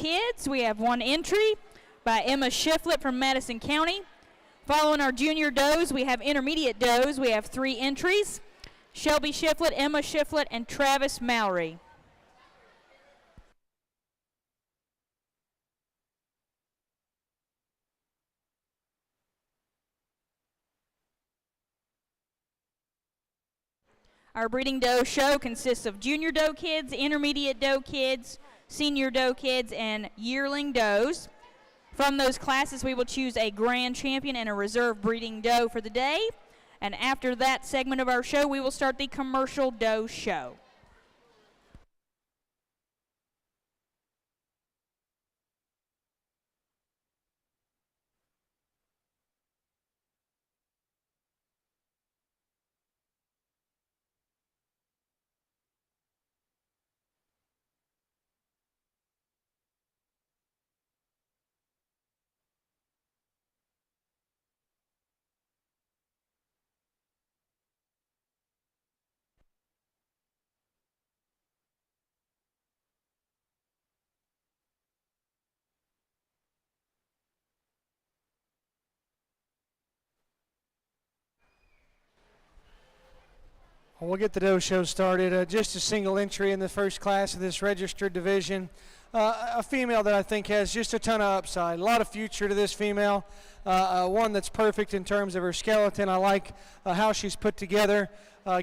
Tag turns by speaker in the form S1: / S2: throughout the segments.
S1: Kids, we have one entry by Emma Shiflett from Madison County. Following our junior does, we have intermediate does. We have 3 entries: Shelby Shiflett, Emma Shiflett, and Travis Mallory. Our breeding doe show consists of junior doe kids, intermediate doe kids, senior doe kids, and yearling does. From those classes, we will choose a grand champion and a reserve breeding doe for the day. And after that segment of our show, we will start the commercial doe show.
S2: We'll get the doe show started. Just a single entry in the first class of this registered division. A female that I think has just a ton of upside. A lot of future to this female. One that's perfect in terms of her skeleton. I like how she's put together.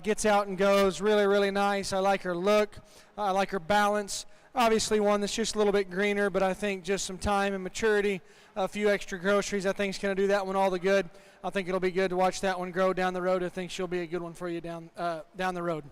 S2: Gets out and goes. Really, really nice. I like her look. I like her balance. Obviously one that's just a little bit greener, but I think just some time and maturity, a few extra groceries, I think is going to do that one all the good. I think it'll be good to watch that one grow down the road. I think she'll be a good one for you down the road.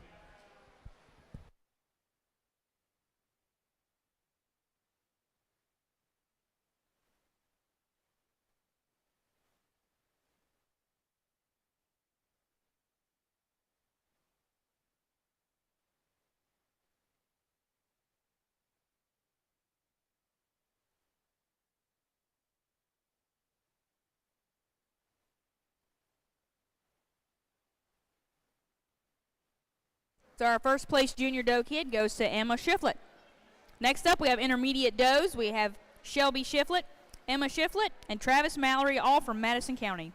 S1: So our first place junior doe kid goes to Emma Shiflett. Next up, we have intermediate does. We have Shelby Shiflett, Emma Shiflett, and Travis Mallory, all from Madison County.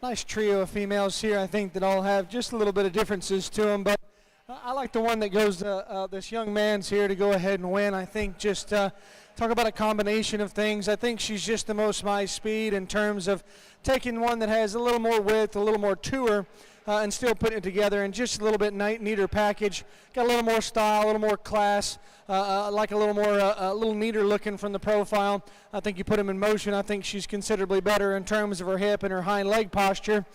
S2: Nice trio of females here. I think that all have just a little bit of differences to them, but I like the one that goes to this young man's here to go ahead and win. I think just talk about a combination of things. I think she's just the most my speed in terms of taking one that has a little more width, a little more to her, and still putting it together in just a little bit neater package. Got a little more style, a little more class, like a little more, a little neater looking from the profile. I think you put them in motion. I think she's considerably better in terms of her hip and her hind leg posture.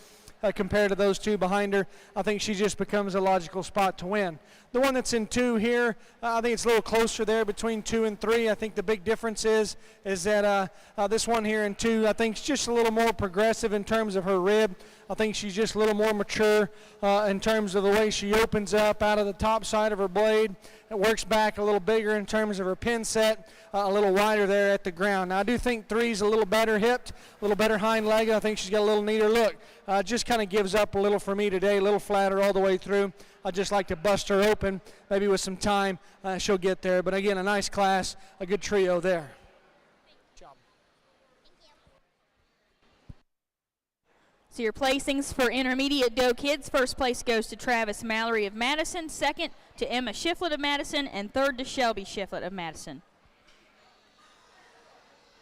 S2: Compared to those two behind her, I think she just becomes a logical spot to win. The one that's in 2 here, I think it's a little closer there between 2 and 3. I think the big difference is that this one here in 2, I think is just a little more progressive in terms of her rib. I think she's just a little more mature in terms of the way she opens up out of the top side of her blade. It works back a little bigger in terms of her pin set, a little wider there at the ground. Now, I do think 3's a little better hipped, a little better hind leg. I think she's got a little neater look. Just kind of gives up a little for me today, a little flatter all the way through. I'd just like to bust her open, maybe with some time. She'll get there. But again, a nice class, a good trio there.
S1: So your placings for intermediate doe kids, first place goes to Travis Mallory of Madison, second to Emma Shiflett of Madison, and third to Shelby Shiflett of Madison.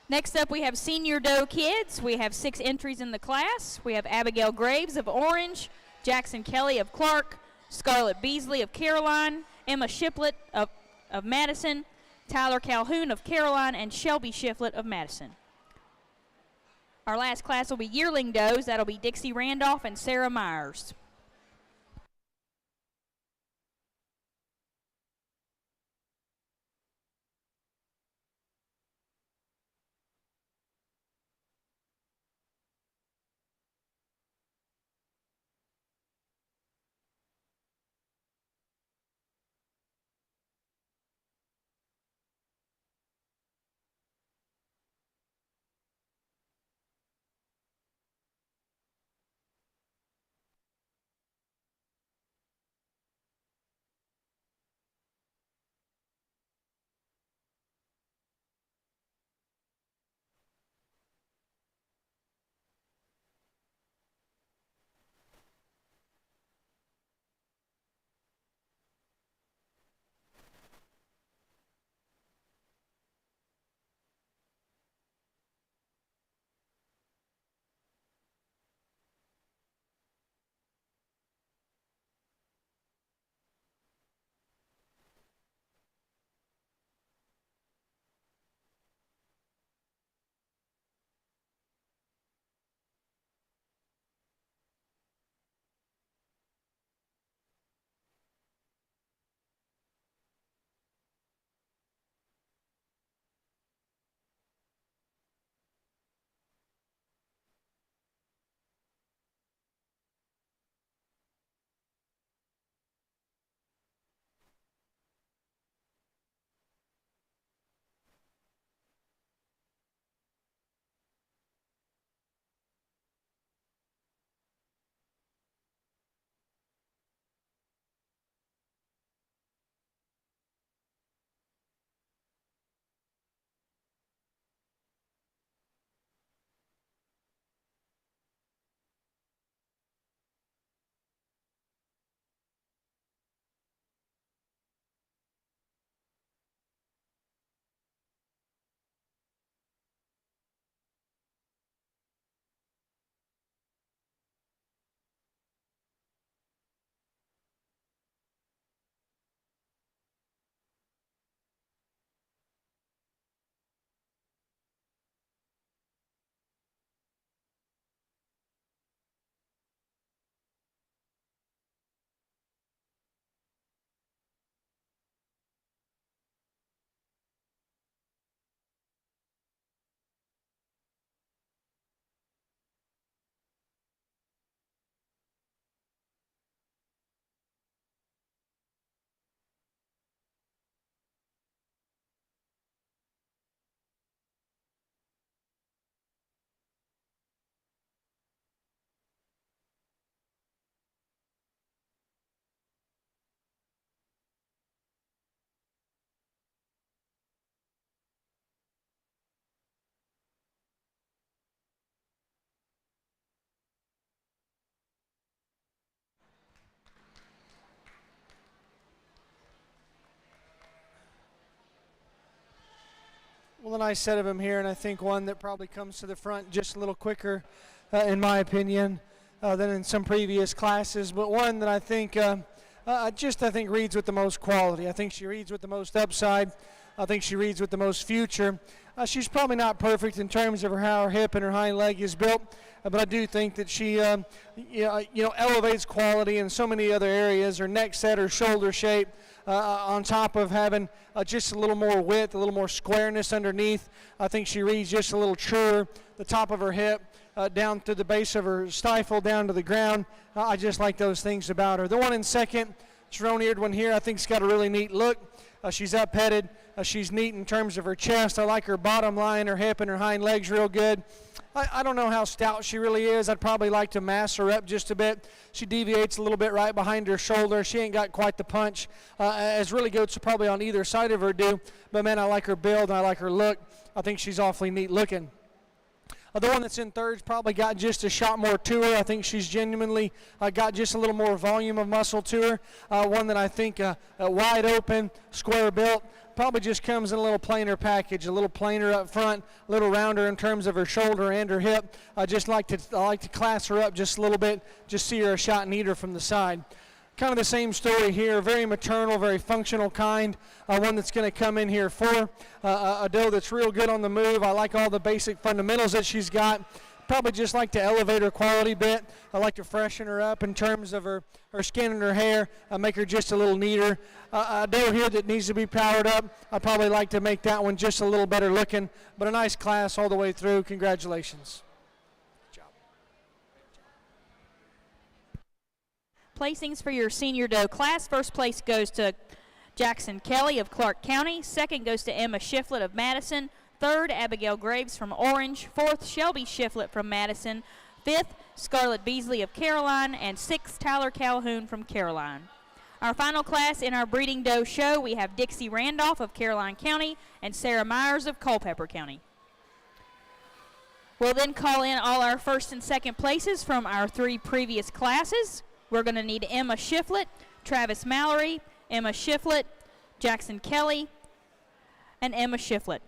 S1: Next up, we have senior doe kids. We have 6 entries in the class. We have Abigail Graves of Orange, Jackson Kelly of Clark, Scarlett Beasley of Caroline, Emma Shiflett of Madison, Tyler Calhoun of Caroline, and Shelby Shiflett of Madison. Our last class will be yearling does. That'll be Dixie Randolph and Sarah Myers.
S2: Well, a nice set of them here, and I think one that probably comes to the front just a little quicker, in my opinion, than in some previous classes, but one that I think I think reads with the most quality. I think she reads with the most upside. I think she reads with the most future. She's probably not perfect in terms of how her hip and her hind leg is built, but I do think that she elevates quality in so many other areas. Her neck set, her shoulder shape, on top of having just a little more width, a little more squareness underneath. I think she reads just a little truer. The top of her hip down to the base of her stifle down to the ground. I just like those things about her. The one in second, Sharon-eared one here, I think has got a really neat look. She's up-headed. She's neat in terms of her chest. I like her bottom line, her hip, and her hind legs real good. I don't know how stout she really is. I'd probably like to mass her up just a bit. She deviates a little bit right behind her shoulder. She ain't got quite the punch as really goats probably on either side of her do. But, man, I like her build and I like her look. I think she's awfully neat looking. The one that's in third's probably got just a shot more to her. I think she's genuinely got just a little more volume of muscle to her. One that I think wide open, square built, probably just comes in a little plainer package, a little plainer up front, a little rounder in terms of her shoulder and her hip. I like to class her up just a little bit, just see her a shot and eat her from the side. Kind of the same story here, very maternal, very functional kind, one that's going to come in here for a doe that's real good on the move. I like all the basic fundamentals that she's got. Probably just like to elevate her quality a bit. I like to freshen her up in terms of her skin and her hair, make her just a little neater. A doe here that needs to be powered up, I'd probably like to make that one just a little better looking, but a nice class all the way through. Congratulations.
S1: Placings for your senior doe class. First place goes to Jackson Kelly of Clark County. Second goes to Emma Shiflett of Madison. Third, Abigail Graves from Orange. Fourth, Shelby Shiflett from Madison. Fifth, Scarlett Beasley of Caroline. And sixth, Tyler Calhoun from Caroline. Our final class in our breeding doe show, we have Dixie Randolph of Caroline County and Sarah Myers of Culpeper County. We'll then call in all our first and second places from our 3 previous classes. We're going to need Emma Shiflett, Travis Mallory, Emma Shiflett, Jackson Kelly, and Emma Shiflett.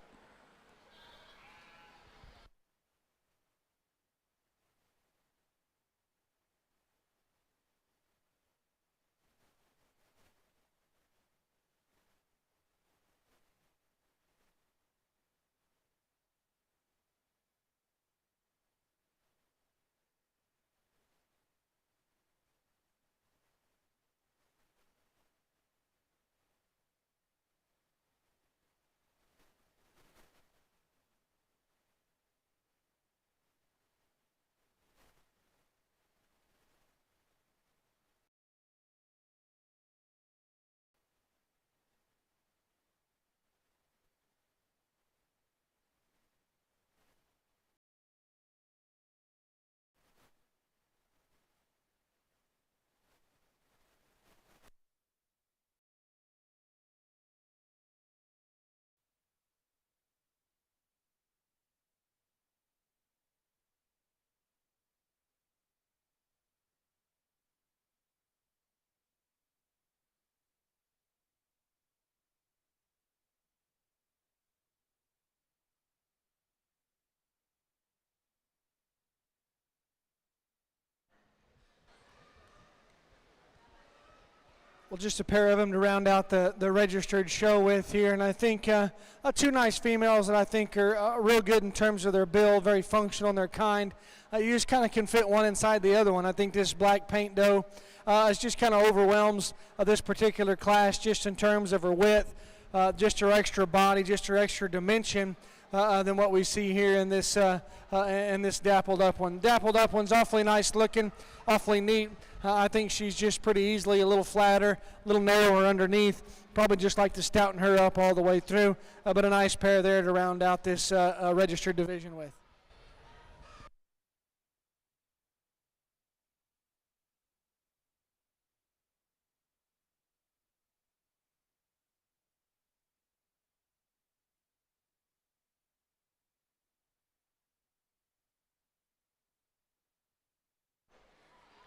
S2: Well, just a pair of them to round out the registered show with here. And I think 2 nice females that I think are real good in terms of their build, very functional in their kind. You just kind of can fit one inside the other one. I think this black paint doe is just kind of overwhelms this particular class just in terms of her width, just her extra body, just her extra dimension than what we see here in this dappled up one. Dappled up one's awfully nice looking, awfully neat. I think she's just pretty easily a little flatter, a little narrower underneath. Probably just like to stouten her up all the way through, but a nice pair there to round out this registered division with.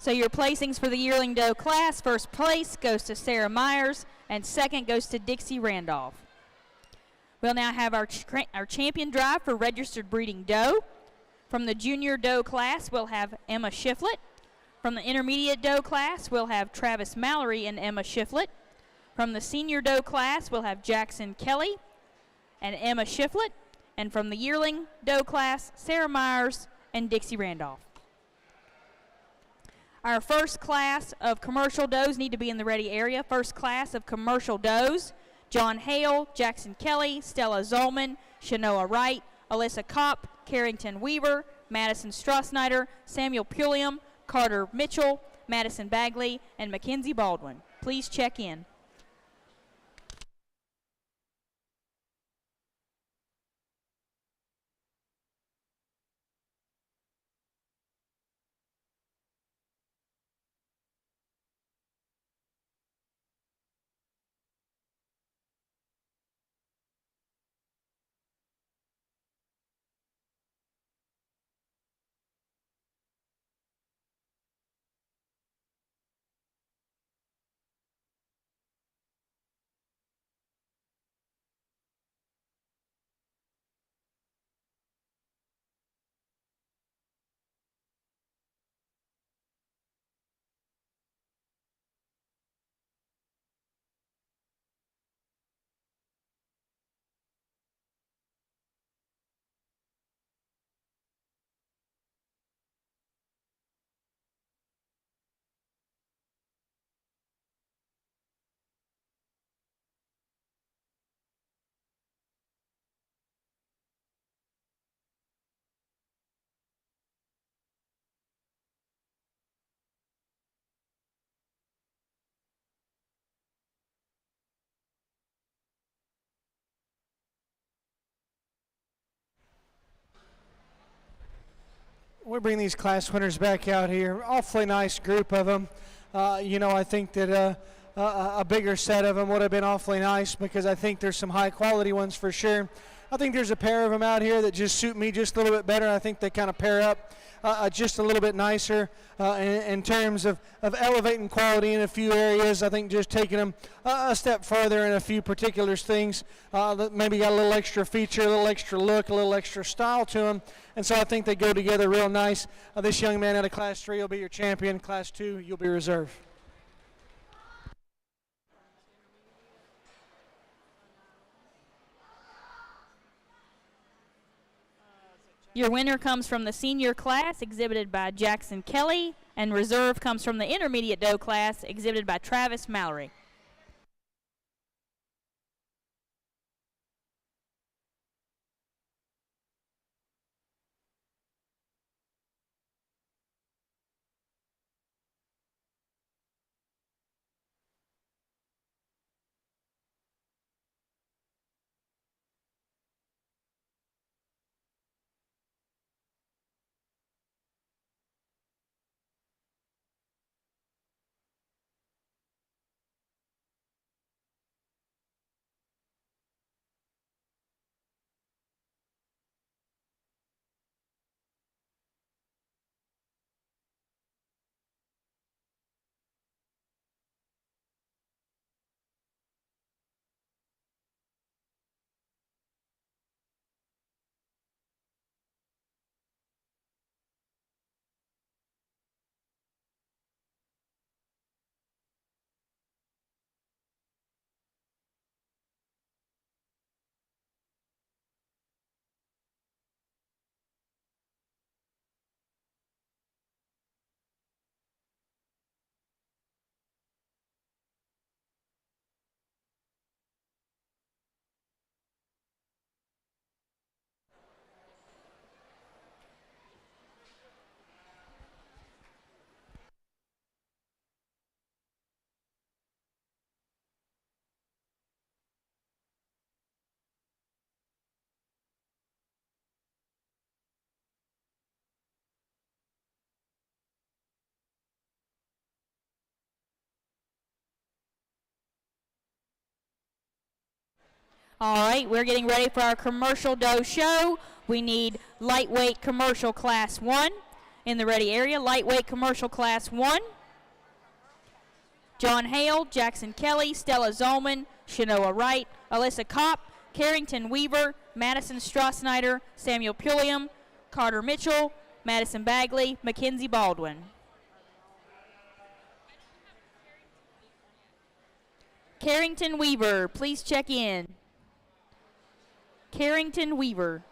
S1: So your placings for the yearling doe class, first place goes to Sarah Myers, and second goes to Dixie Randolph. We'll now have our champion drive for registered breeding doe. From the junior doe class, we'll have Emma Shiflett. From the intermediate doe class, we'll have Travis Mallory and Emma Shiflett. From the senior doe class, we'll have Jackson Kelly and Emma Shiflett. And from the yearling doe class, Sarah Myers and Dixie Randolph. Our first class of commercial does need to be in the ready area. First class of commercial does: John Hale, Jackson Kelly, Stella Zolman, Shanoa Wright, Alyssa Kopp, Carrington Weaver, Madison Strassnider, Samuel Pulliam, Carter Mitchell, Madison Bagley, and Mackenzie Baldwin. Please check in.
S2: We bring these class winners back out here. Awfully nice group of them. I think that a bigger set of them would have been awfully nice, because I think there's some high quality ones for sure. I think there's a pair of them out here that just suit me just a little bit better. I think they kind of pair up just a little bit nicer in terms of elevating quality in a few areas. I think just taking them a step further in a few particular things that maybe got a little extra feature, a little extra look, a little extra style to them. And so I think they go together real nice. This young man out of Class 3 will be your champion. Class 2, you'll be reserve.
S1: Your winner comes from the senior class, exhibited by Jackson Kelly, and reserve comes from the intermediate doe class, exhibited by Travis Mallory. All right, we're getting ready for our commercial doe show. We need lightweight commercial class 1 in the ready area. Lightweight commercial class 1. John Hale, Jackson Kelly, Stella Zolman, Shanoa Wright, Alyssa Kopp, Carrington Weaver, Madison Strossnider, Samuel Pulliam, Carter Mitchell, Madison Bagley, Mackenzie Baldwin. Carrington Weaver, please check in. Carrington Weaver.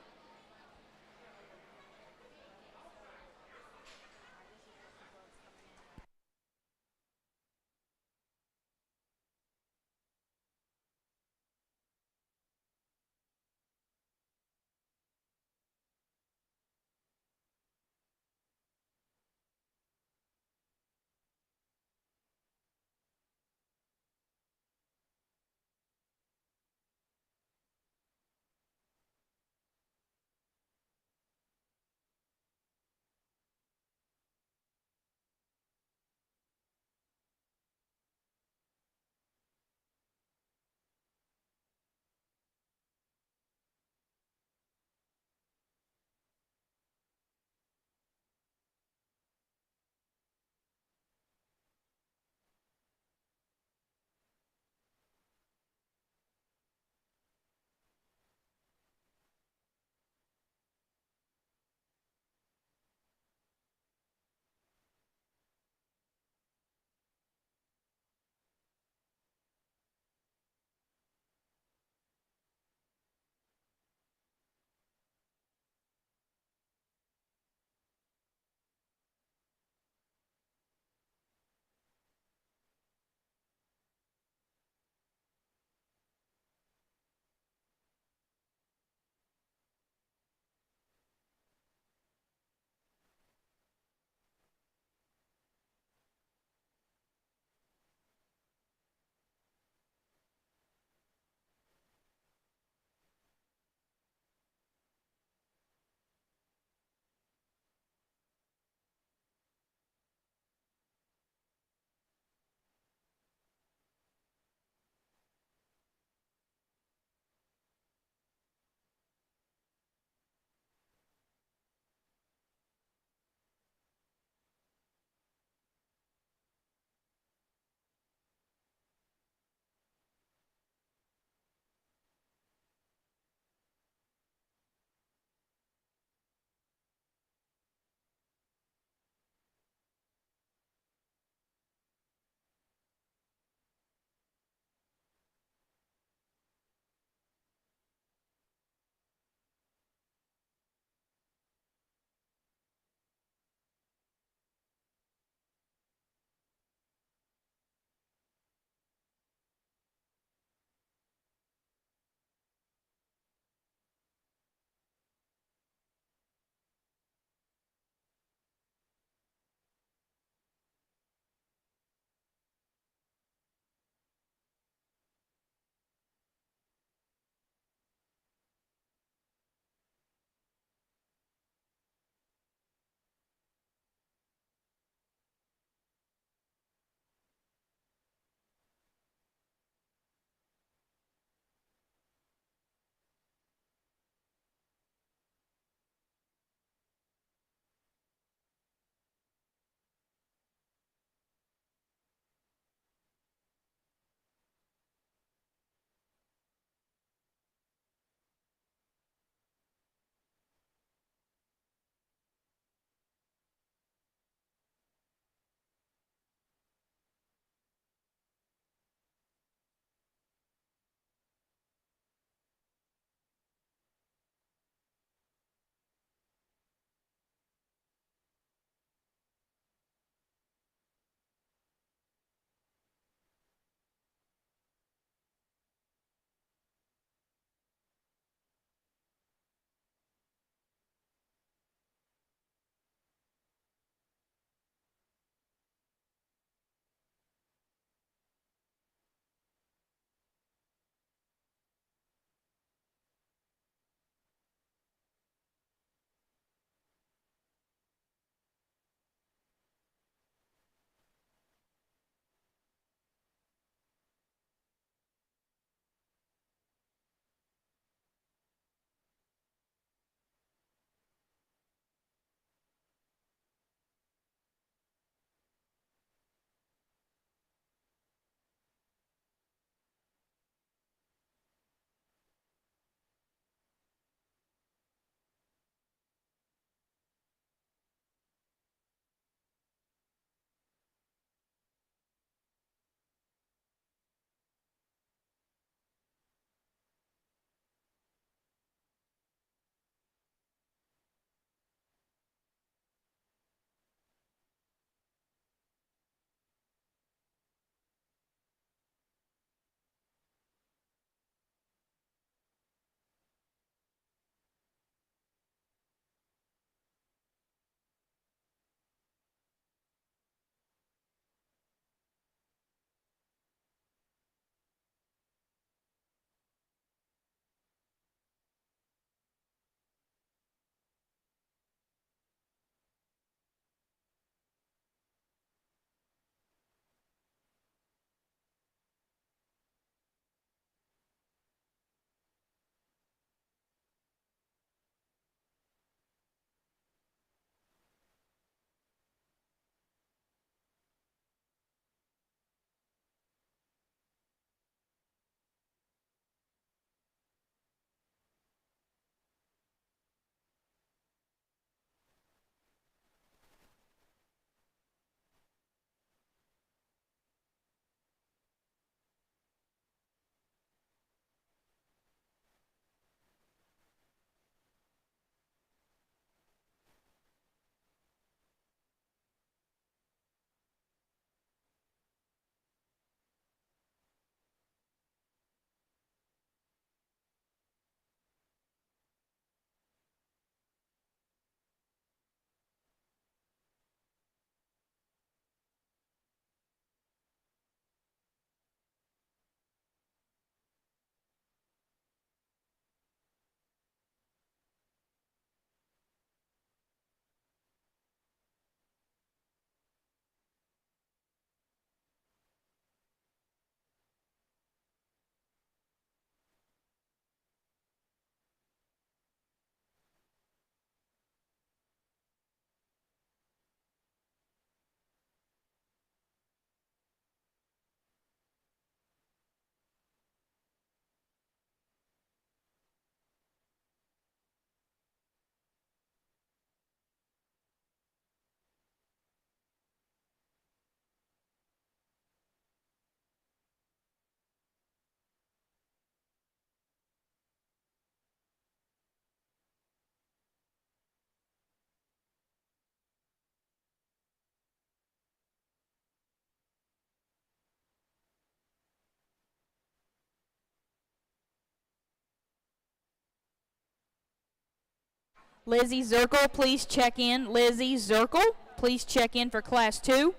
S1: Lizzie Zirkle, please check in. Lizzie Zirkle, please check in for Class 2.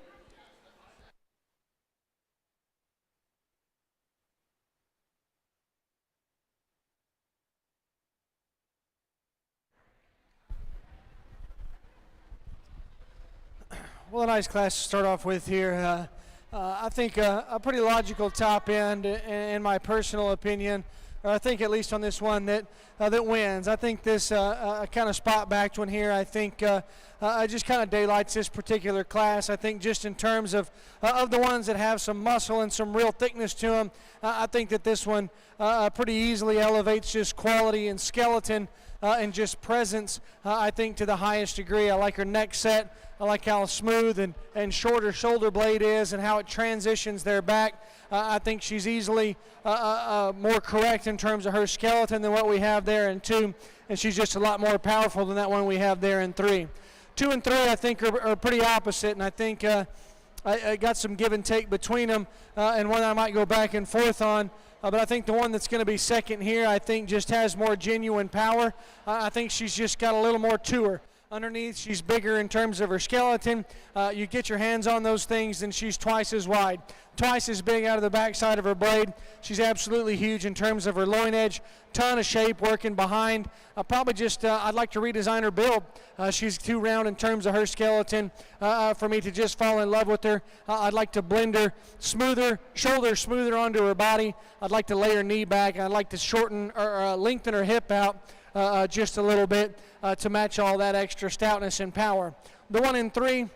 S2: Well, a nice class to start off with here. I think a pretty logical top end, in my personal opinion. Or I think at least on this one that wins. I think this kind of spot backed one here. I think just kind of daylights this particular class. I think just in terms of the ones that have some muscle and some real thickness to them, I think that this one pretty easily elevates just quality and skeleton and just presence. I think to the highest degree. I like her neck set. I like how smooth and short her shoulder blade is and how it transitions their back. I think she's easily more correct in terms of her skeleton than what we have there in 2, and she's just a lot more powerful than that one we have there in 3. 2 and 3, I think, are pretty opposite, and I think I got some give and take between them, and one I might go back and forth on. But I think the one that's going to be second here, I think, just has more genuine power. I think she's just got a little more to her. Underneath, she's bigger in terms of her skeleton. You get your hands on those things, and she's twice as wide, twice as big out of the backside of her blade. She's absolutely huge in terms of her loin edge. Ton of shape working behind. Probably just, I'd like to redesign her build. She's too round in terms of her skeleton for me to just fall in love with her. I'd like to blend her smoother, shoulder smoother onto her body. I'd like to lay her knee back. I'd like to shorten or lengthen her hip out just a little bit to match all that extra stoutness and power. The 1 in 3,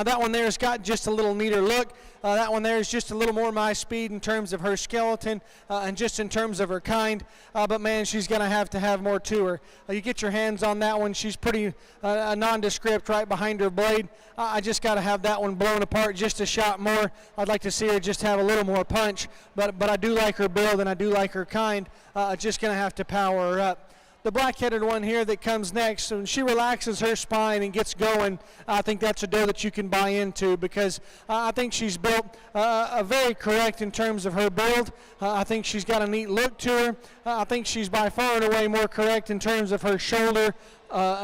S2: that one there has got just a little neater look. That one there is just a little more my speed in terms of her skeleton and just in terms of her kind. But man, she's going to have more to her. You get your hands on that one. She's pretty nondescript right behind her blade. I just got to have that one blown apart just a shot more. I'd like to see her just have a little more punch. But I do like her build and I do like her kind. Just going to have to power her up. The black-headed one here that comes next, when she relaxes her spine and gets going, I think that's a doe that you can buy into because I think she's built very correct in terms of her build. I think she's got a neat look to her. I think she's by far and away more correct in terms of her shoulder,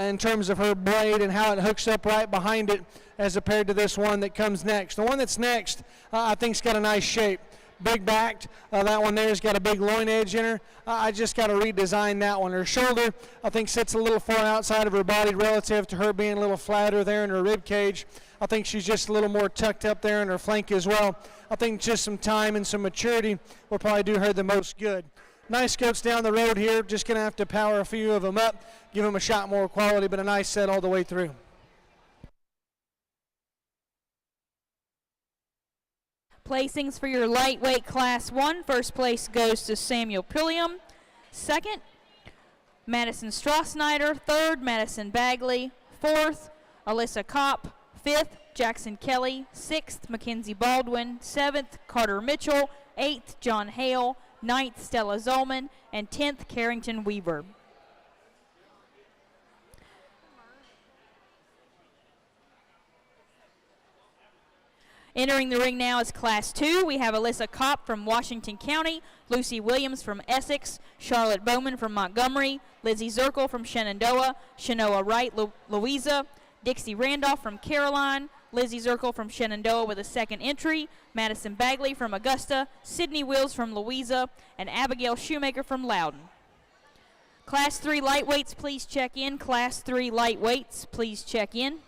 S2: in terms of her blade and how it hooks up right behind it as compared to this one that comes next. The one that's next, I think's got a nice shape. Big backed. That one there's got a big loin edge in her. I just got to redesign that one. Her shoulder, I think, sits a little far outside of her body relative to her being a little flatter there in her rib cage. I think she's just a little more tucked up there in her flank as well. I think just some time and some maturity will probably do her the most good. Nice goats down the road here. Just going to have to power a few of them up, give them a shot more quality, but a nice set all the way through.
S1: Placings for your lightweight Class 1. First place goes to Samuel Pulliam. Second, Madison Strassnyder. Third, Madison Bagley. Fourth, Alyssa Kopp. Fifth, Jackson Kelly. Sixth, Mackenzie Baldwin. Seventh, Carter Mitchell. Eighth, John Hale. Ninth, Stella Zolman. And 10th, Carrington Weaver. Entering the ring now is Class 2. We have Alyssa Kopp from Washington County, Lucy Williams from Essex, Charlotte Bowman from Montgomery, Lizzie Zirkle from Shenandoah, Shanoa Wright, Louisa, Dixie Randolph from Caroline, Lizzie Zirkle from Shenandoah with a second entry, Madison Bagley from Augusta, Sydney Wills from Louisa, and Abigail Shoemaker from Loudon. Class 3 lightweights, please check in. Class 3 lightweights, please check in.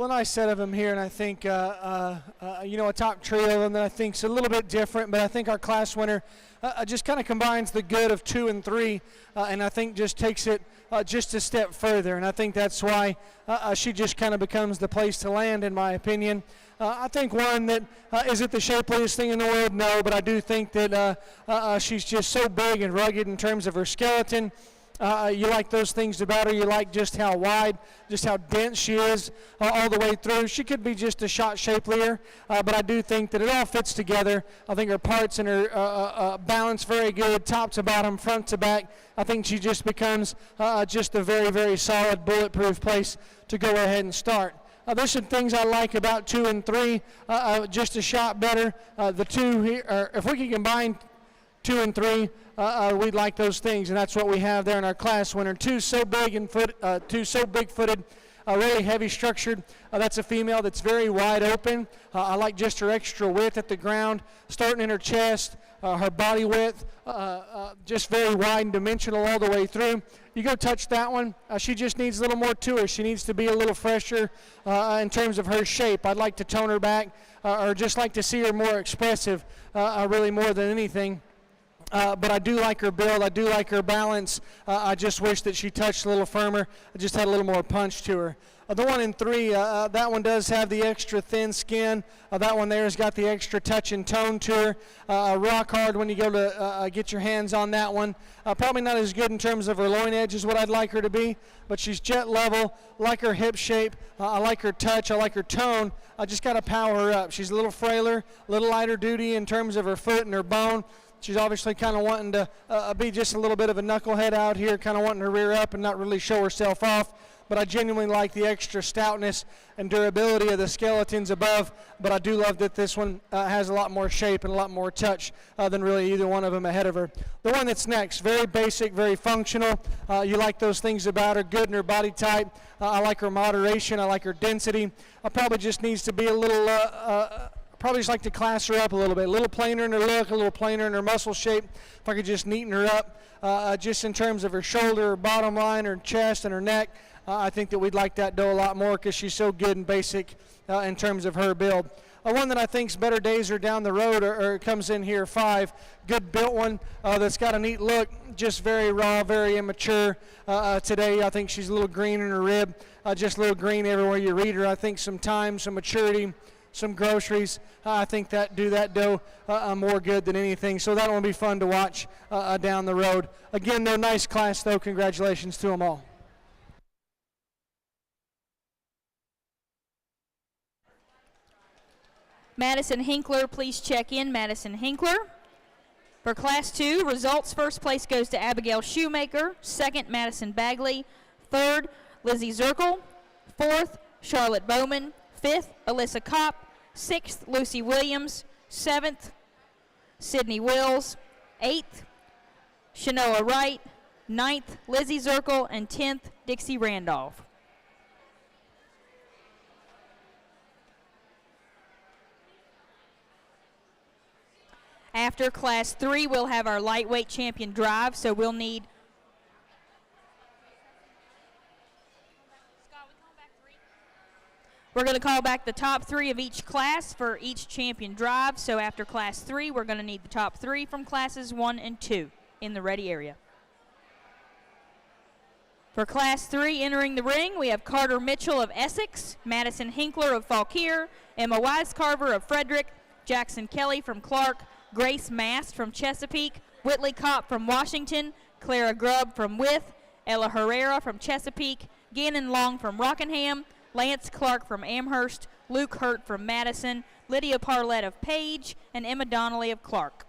S2: Well, nice set of them here, and I think a top trio of them that I think is a little bit different, but I think our class winner just kind of combines the good of 2 and 3, and I think just takes it just a step further, and I think that's why she just kind of becomes the place to land, in my opinion. I think one that is it the shapeliest thing in the world? No, but I do think that she's just so big and rugged in terms of her skeleton. You like those things about her. You like just how wide, just how dense she is all the way through. She could be just a shot shapelier, but I do think that it all fits together. I think her parts and her balance very good, top to bottom, front to back. I think she just becomes just a very, very solid, bulletproof place to go ahead and start. There's some things I like about 2 and 3, just a shot better. The two here, if we can combine 2 and 3, we'd like those things, and that's what we have there in our class winner. Two so big-footed, really heavy structured. That's a female that's very wide open. I like just her extra width at the ground, starting in her chest, her body width, just very wide and dimensional all the way through. You go touch that one, she just needs a little more to her. She needs to be a little fresher in terms of her shape. I'd like to tone her back, or just like to see her more expressive, really more than anything. But I do like her build. I do like her balance. I just wish that she touched a little firmer. I just had a little more punch to her. The 1 and 3, that one does have the extra thin skin. That one there has got the extra touch and tone to her. Rock hard when you go to get your hands on that one. Probably not as good in terms of her loin edge as what I'd like her to be, but she's jet level. Like her hip shape. I like her touch. I like her tone. I just got to power her up. She's a little frailer, a little lighter duty in terms of her foot and her bone. She's obviously kind of wanting to be just a little bit of a knucklehead out here, kind of wanting to rear up and not really show herself off. But I genuinely like the extra stoutness and durability of the skeletons above. But I do love that this one has a lot more shape and a lot more touch than really either one of them ahead of her. The one that's next, very basic, very functional. You like those things about her, good in her body type. I like her moderation. I like her density. Probably just needs to be a little... probably just like to class her up a little bit, a little plainer in her look, a little plainer in her muscle shape. If I could just neaten her up, just in terms of her shoulder, her bottom line, her chest, and her neck, I think that we'd like that doe a lot more because she's so good and basic in terms of her build. One that I think's better days are down the road, or comes in here 5. Good built one that's got a neat look, just very raw, very immature. Today I think she's a little green in her rib, just a little green everywhere you read her. I think some time, some maturity, some groceries, I think that do that doe more good than anything. So that one will be fun to watch down the road. Again, though, nice class, though. Congratulations to them all.
S1: Madison Hinkler, please check in. Madison Hinkler. For Class 2, results: first place goes to Abigail Shoemaker. Second, Madison Bagley. Third, Lizzie Zirkle. Fourth, Charlotte Bowman. Fifth, Alyssa Kopp. Sixth, Lucy Williams. Seventh, Sydney Wills. Eighth, Shanoa Wright. Ninth, Lizzie Zirkle. And 10th, Dixie Randolph. After Class 3, we'll have our lightweight champion drive, so we'll need... We're going to call back the top 3 of each class for each champion drive. So after Class 3, we're going to need the top 3 from Classes 1 and 2 in the ready area. For Class 3, entering the ring, we have Carter Mitchell of Essex, Madison Hinkler of Fauquier, Emma Wisecarver of Frederick, Jackson Kelly from Clark, Grace Mast from Chesapeake, Whitley Kopp from Washington, Clara Grubb from Wythe, Ella Herrera from Chesapeake, Gannon Long from Rockingham, Lance Clark from Amherst, Luke Hurt from Madison, Lydia Parlett of Page, and Emma Donnelly of Clark.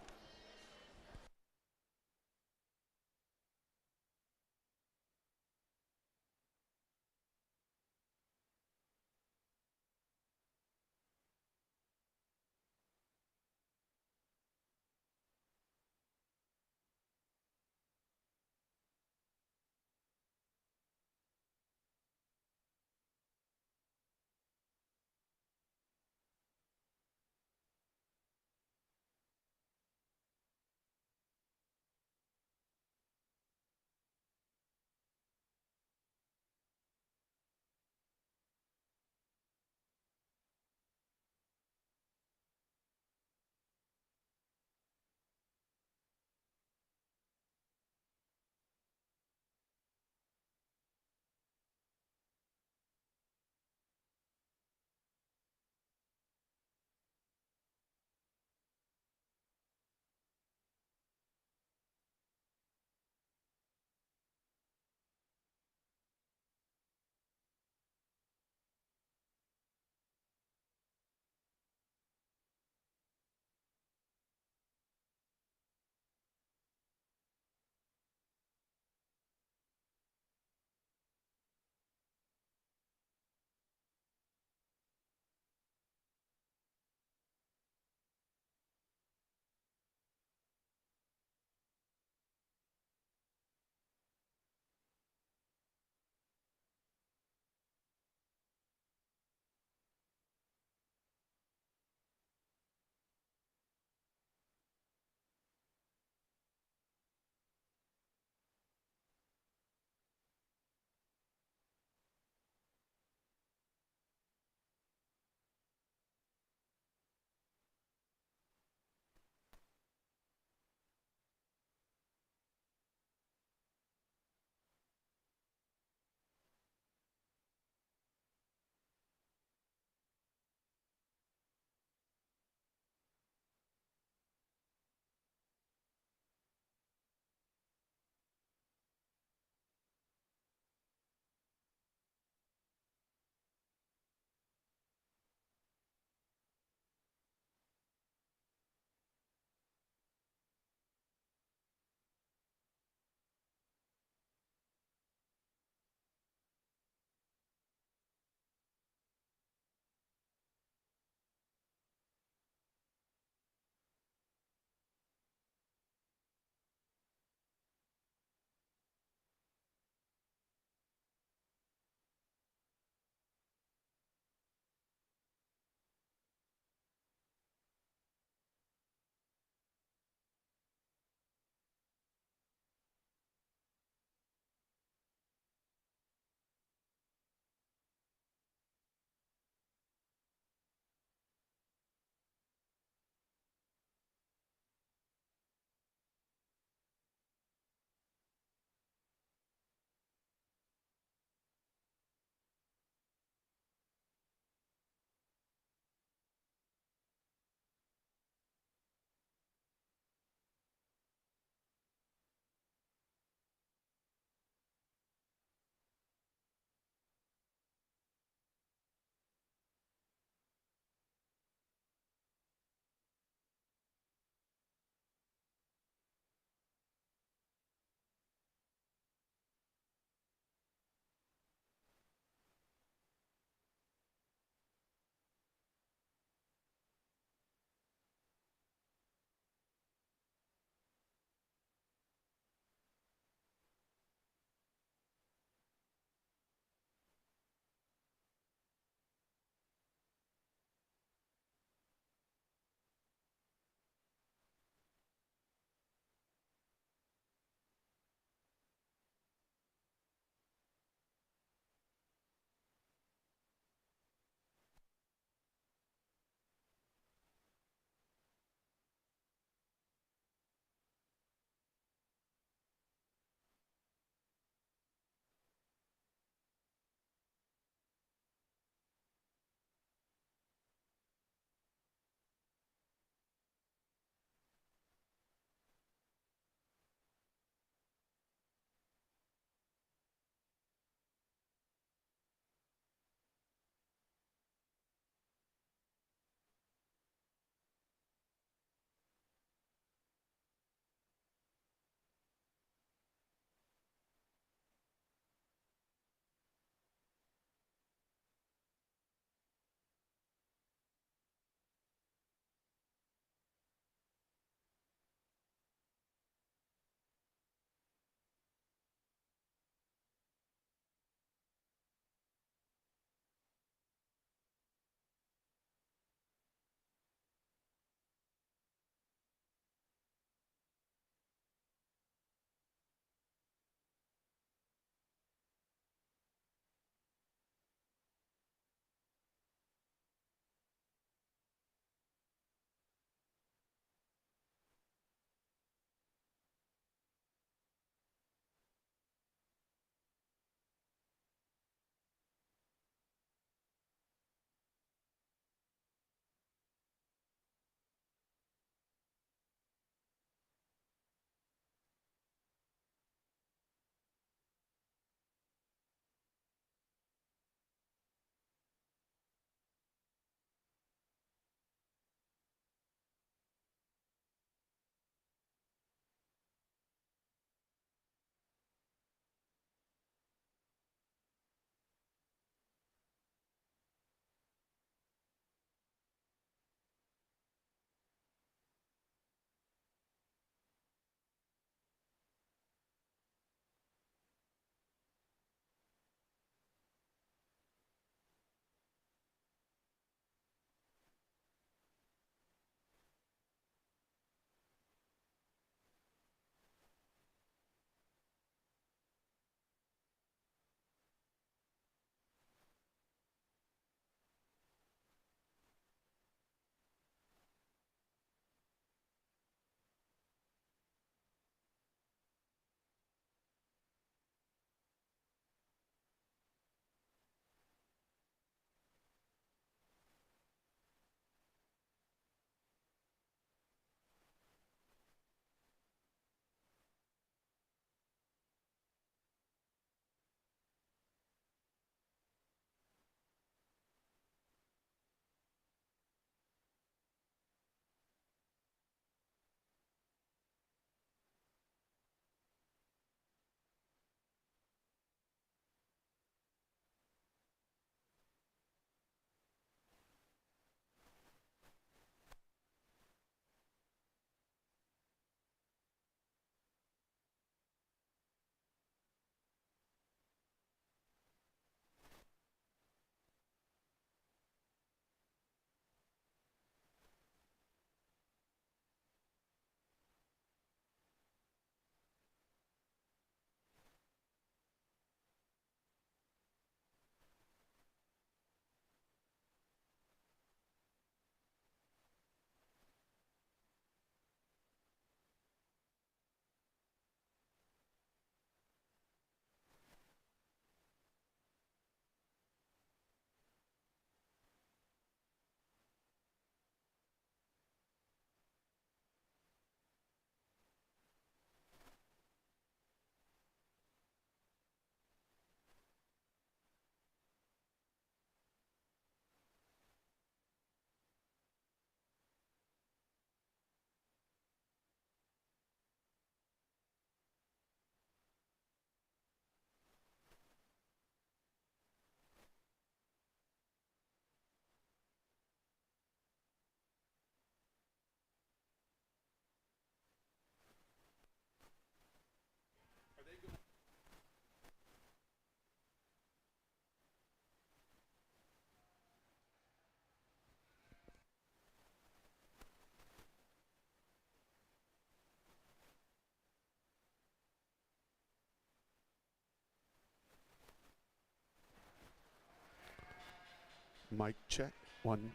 S3: Mic check. 1.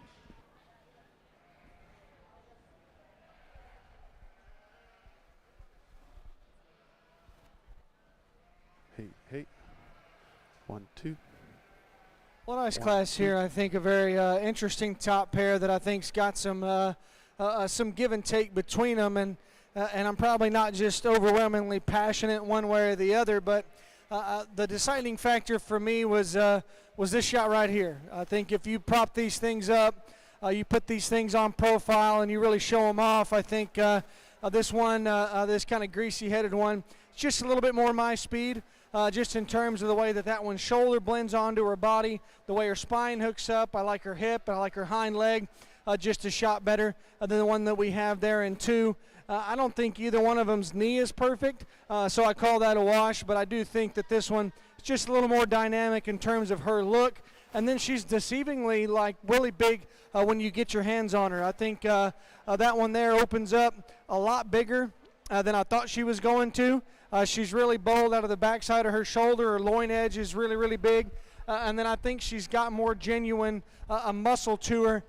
S3: Hey. 1, 2.
S2: Well, nice class here. I think a very interesting top pair that I think's got some give and take between them, and I'm probably not just overwhelmingly passionate one way or the other, but the deciding factor for me was this shot right here. I think if you prop these things up, you put these things on profile, and you really show them off, I think this one, this kind of greasy-headed one, it's just a little bit more my speed. Just in terms of the way that one's shoulder blends onto her body, the way her spine hooks up. I like her hip, and I like her hind leg just a shot better than the one that we have there in 2. I don't think either one of them's knee is perfect, so I call that a wash, but I do think that this one is just a little more dynamic in terms of her look, and then she's deceivingly like really big when you get your hands on her. I think that one there opens up a lot bigger than I thought she was going to. She's really bold out of the backside of her shoulder. Her loin edge is really, really big. And then I think she's got more genuine a muscle to her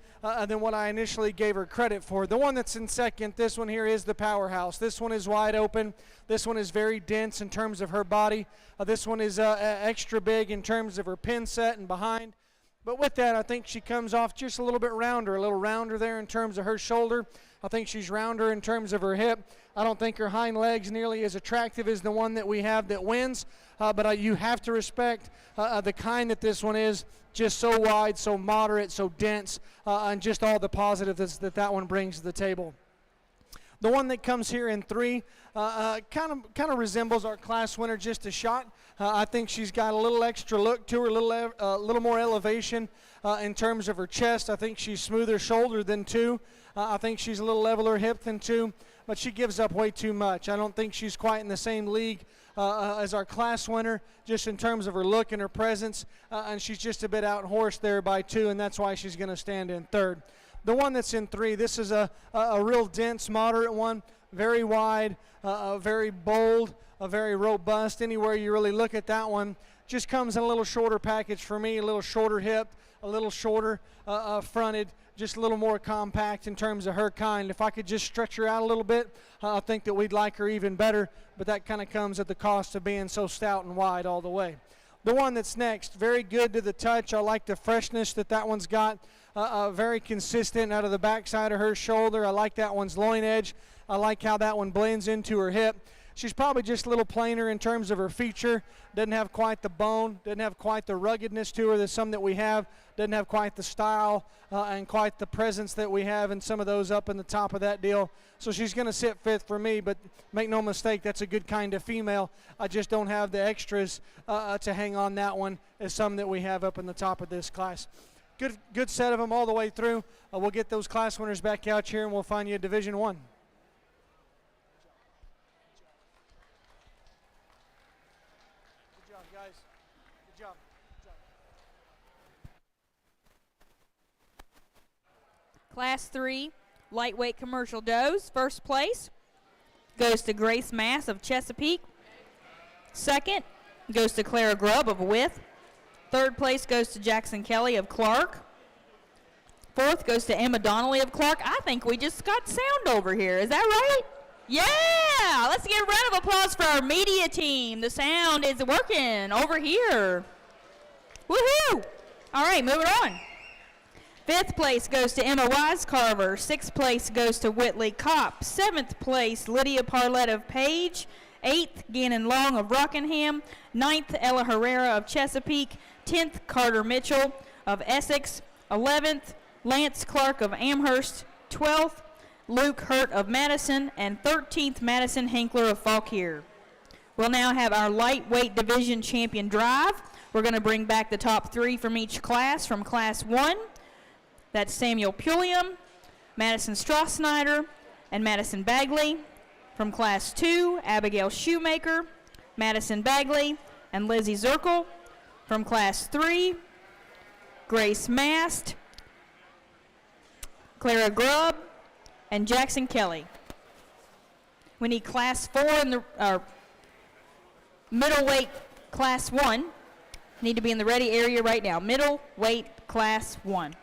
S2: than what I initially gave her credit for. The one that's in second, this one here is the powerhouse. This one is wide open. This one is very dense in terms of her body. This one is extra big in terms of her pin set and behind. But with that, I think she comes off just a little bit rounder, a little rounder there in terms of her shoulder. I think she's rounder in terms of her hip. I don't think her hind leg's nearly as attractive as the one that we have that wins, but you have to respect the kind that this one is, just so wide, so moderate, so dense, and just all the positives that one brings to the table. The one that comes here in 3 kind of resembles our class winner just a shot. I think she's got a little extra look to her, a little more elevation in terms of her chest. I think she's smoother shoulder than 2. I think she's a little leveler hip than 2, but she gives up way too much. I don't think she's quite in the same league as our class winner, just in terms of her look and her presence, and she's just a bit out-horsed there by 2, and that's why she's going to stand in 3rd. The one that's in 3, this is a real dense, moderate one, very wide, very bold, very robust. Anywhere you really look at that one, just comes in a little shorter package for me, a little shorter hip, a little shorter fronted, just a little more compact in terms of her kind. If I could just stretch her out a little bit, I think that we'd like her even better, but that kind of comes at the cost of being so stout and wide all the way. The one that's next, very good to the touch. I like the freshness that one's got. Very consistent out of the backside of her shoulder. I like that one's loin edge. I like how that one blends into her hip. She's probably just a little plainer in terms of her feature. Doesn't have quite the bone, doesn't have quite the ruggedness to her that some that we have. Doesn't have quite the style and quite the presence that we have in some of those up in the top of that deal. So she's going to sit 5th for me, but make no mistake, that's a good kind of female. I just don't have the extras to hang on that one as some that we have up in the top of this class. Good set of them all the way through. We'll get those class winners back out here, and we'll find you a Division 1. Good job, guys. Good job.
S1: Class 3 lightweight commercial does. First place goes to Grace Mass of Chesapeake. Second goes to Clara Grubb of Wythe. Third place goes to Jackson Kelly of Clark. Fourth goes to Emma Donnelly of Clark. I think we just got sound over here. Is that right? Yeah! Let's give a round of applause for our media team. The sound is working over here. Woohoo! All right, moving on. 5th place goes to Emma Wisecarver. 6th place goes to Whitley Kopp. 7th place, Lydia Parlett of Page. 8th, Gannon Long of Rockingham. 9th, Ella Herrera of Chesapeake. 10th, Carter Mitchell of Essex. 11th, Lance Clark of Amherst. 12th, Luke Hurt of Madison. And 13th, Madison Hinkler of Fauquier. We'll now have our lightweight division champion drive. We're going to bring back the top 3 from each class. From Class 1, that's Samuel Pulliam, Madison Strassnyder, and Madison Bagley. From Class 2, Abigail Shoemaker, Madison Bagley, and Lizzie Zirkle. From Class 3, Grace Mast, Clara Grubb, and Jackson Kelly. We need Class 4 in the middleweight Class 1. Need to be in the ready area right now. Middleweight Class 1.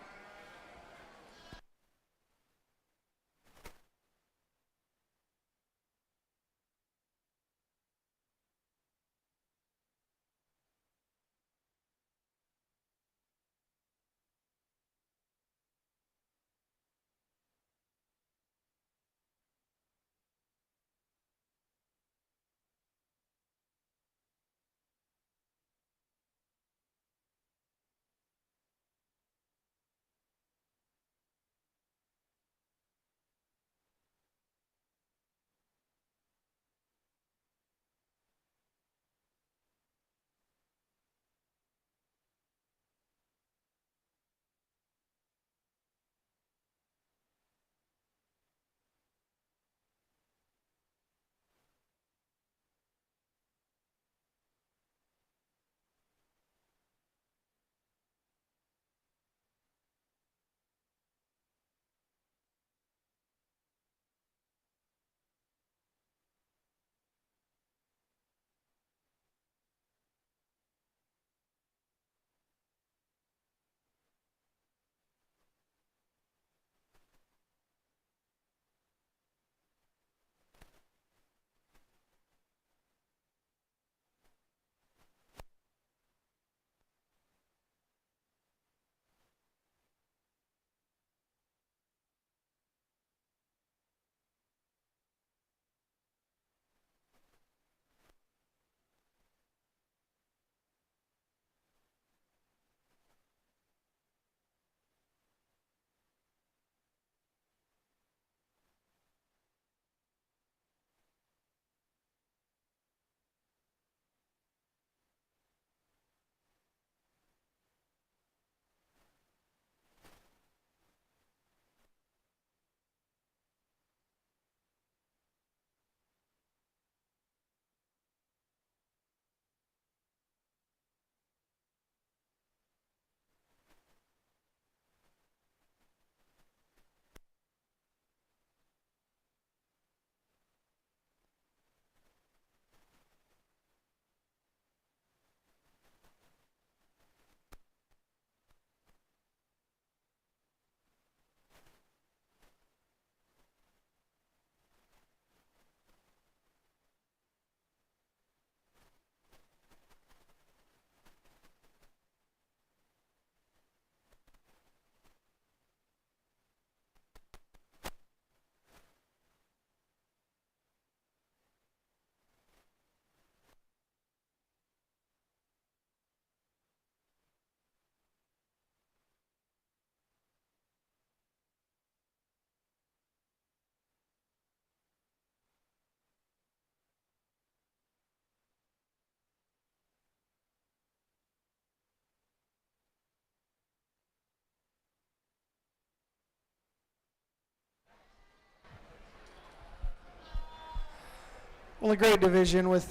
S2: Well, a great division with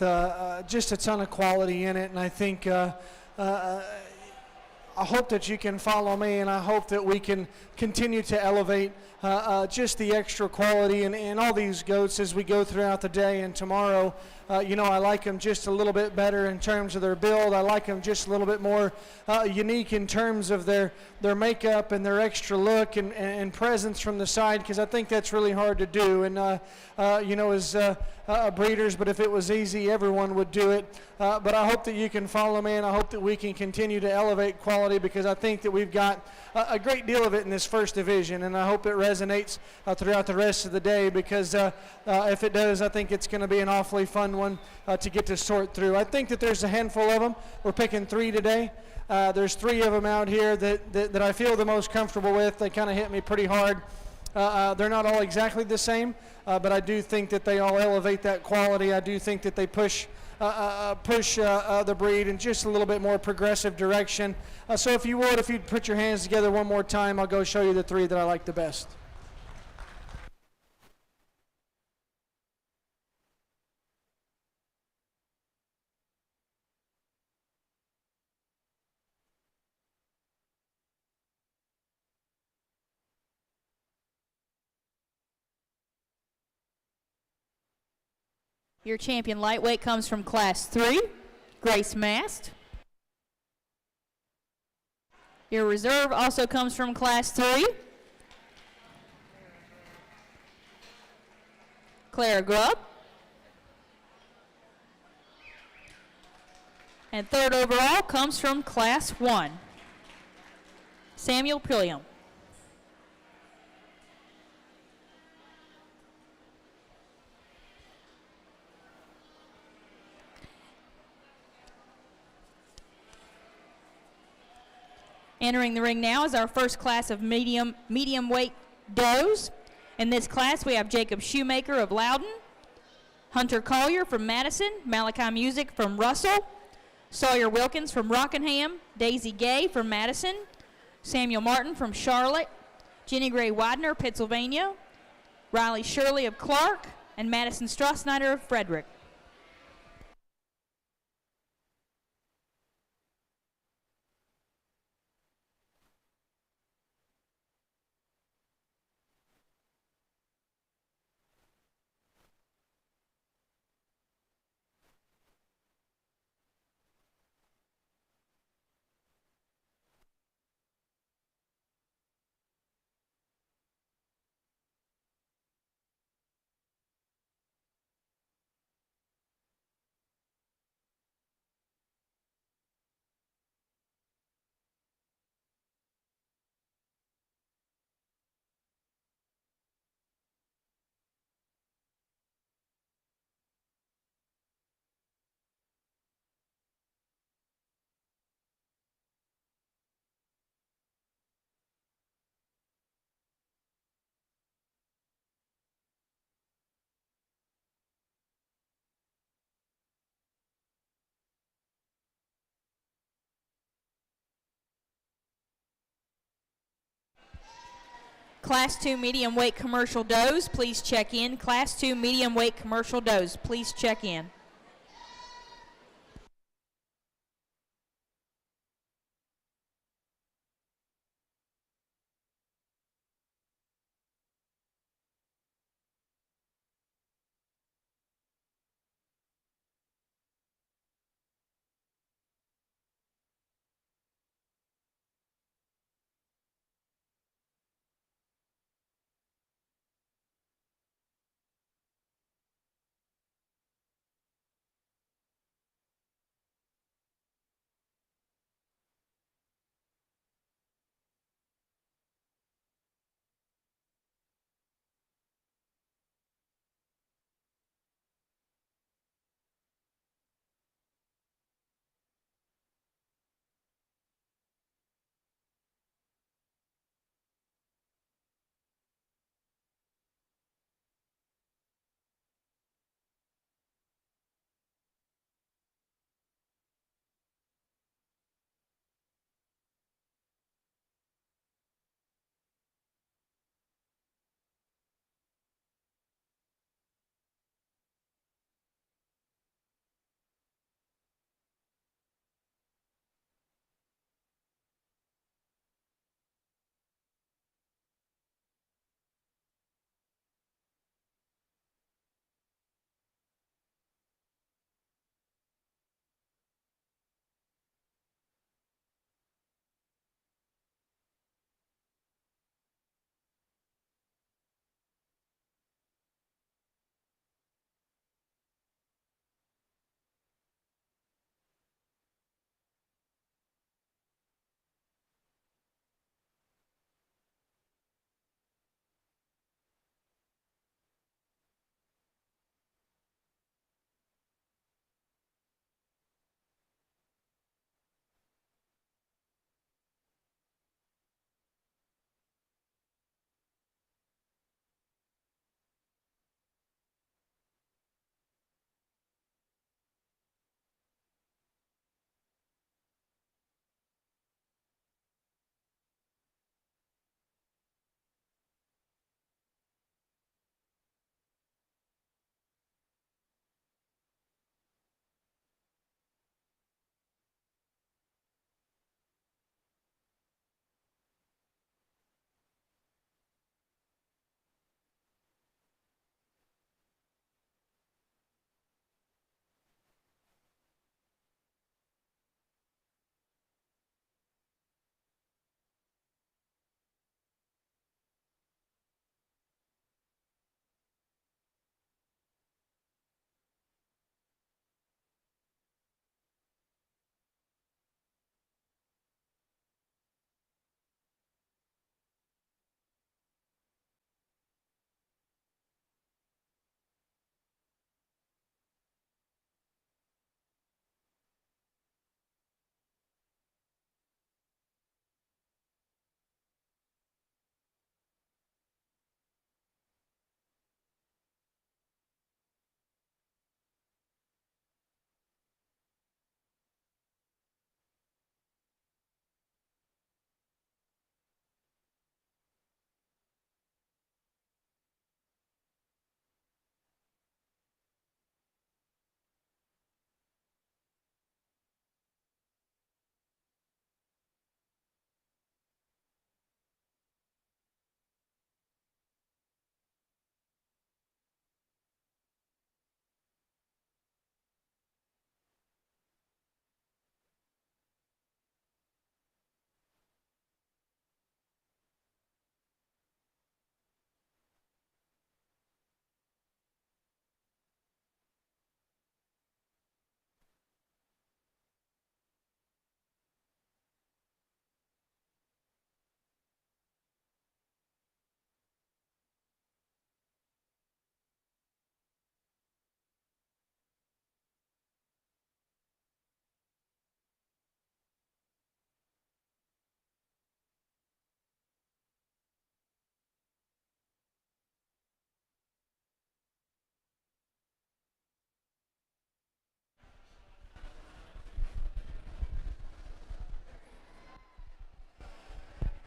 S2: just a ton of quality in it, and I think I hope that you can follow me, and I hope that we can continue to elevate just the extra quality in all these goats as we go throughout the day and tomorrow. I like them just a little bit better in terms of their build. I like them just a little bit more unique in terms of their makeup and their extra look and presence from the side, because I think that's really hard to do. And, as breeders, but if it was easy, everyone would do it. But I hope that you can follow me, and I hope that we can continue to elevate quality, because I think that we've got a great deal of it in this first division, and I hope it resonates throughout the rest of the day, because if it does, I think it's going to be an awfully fun one to get to sort through. I think that there's a handful of them. We're picking 3 today. There's 3 of them out here that I feel the most comfortable with. They kind of hit me pretty hard. They're not all exactly the same, but I do think that they all elevate that quality. I do think that they push the breed in just a little bit more progressive direction. So if you'd put your hands together one more time, I'll go show you the 3 that I like the best.
S1: Your champion lightweight comes from Class 3, Grace Mast. Your reserve also comes from Class 3. Clara Grubb. And third overall comes from Class 1. Samuel Pulliam. Entering the ring now is our first class of medium weight does. In this class, we have Jacob Shoemaker of Loudon, Hunter Collier from Madison, Malachi Music from Russell, Sawyer Wilkins from Rockingham, Daisy Gay from Madison, Samuel Martin from Charlotte, Jenny Gray Widener, Pennsylvania, Riley Shirley of Clark, and Madison Strassnyder of Frederick. Class 2 medium weight commercial does, please check in. Class 2 medium weight commercial does, please check in.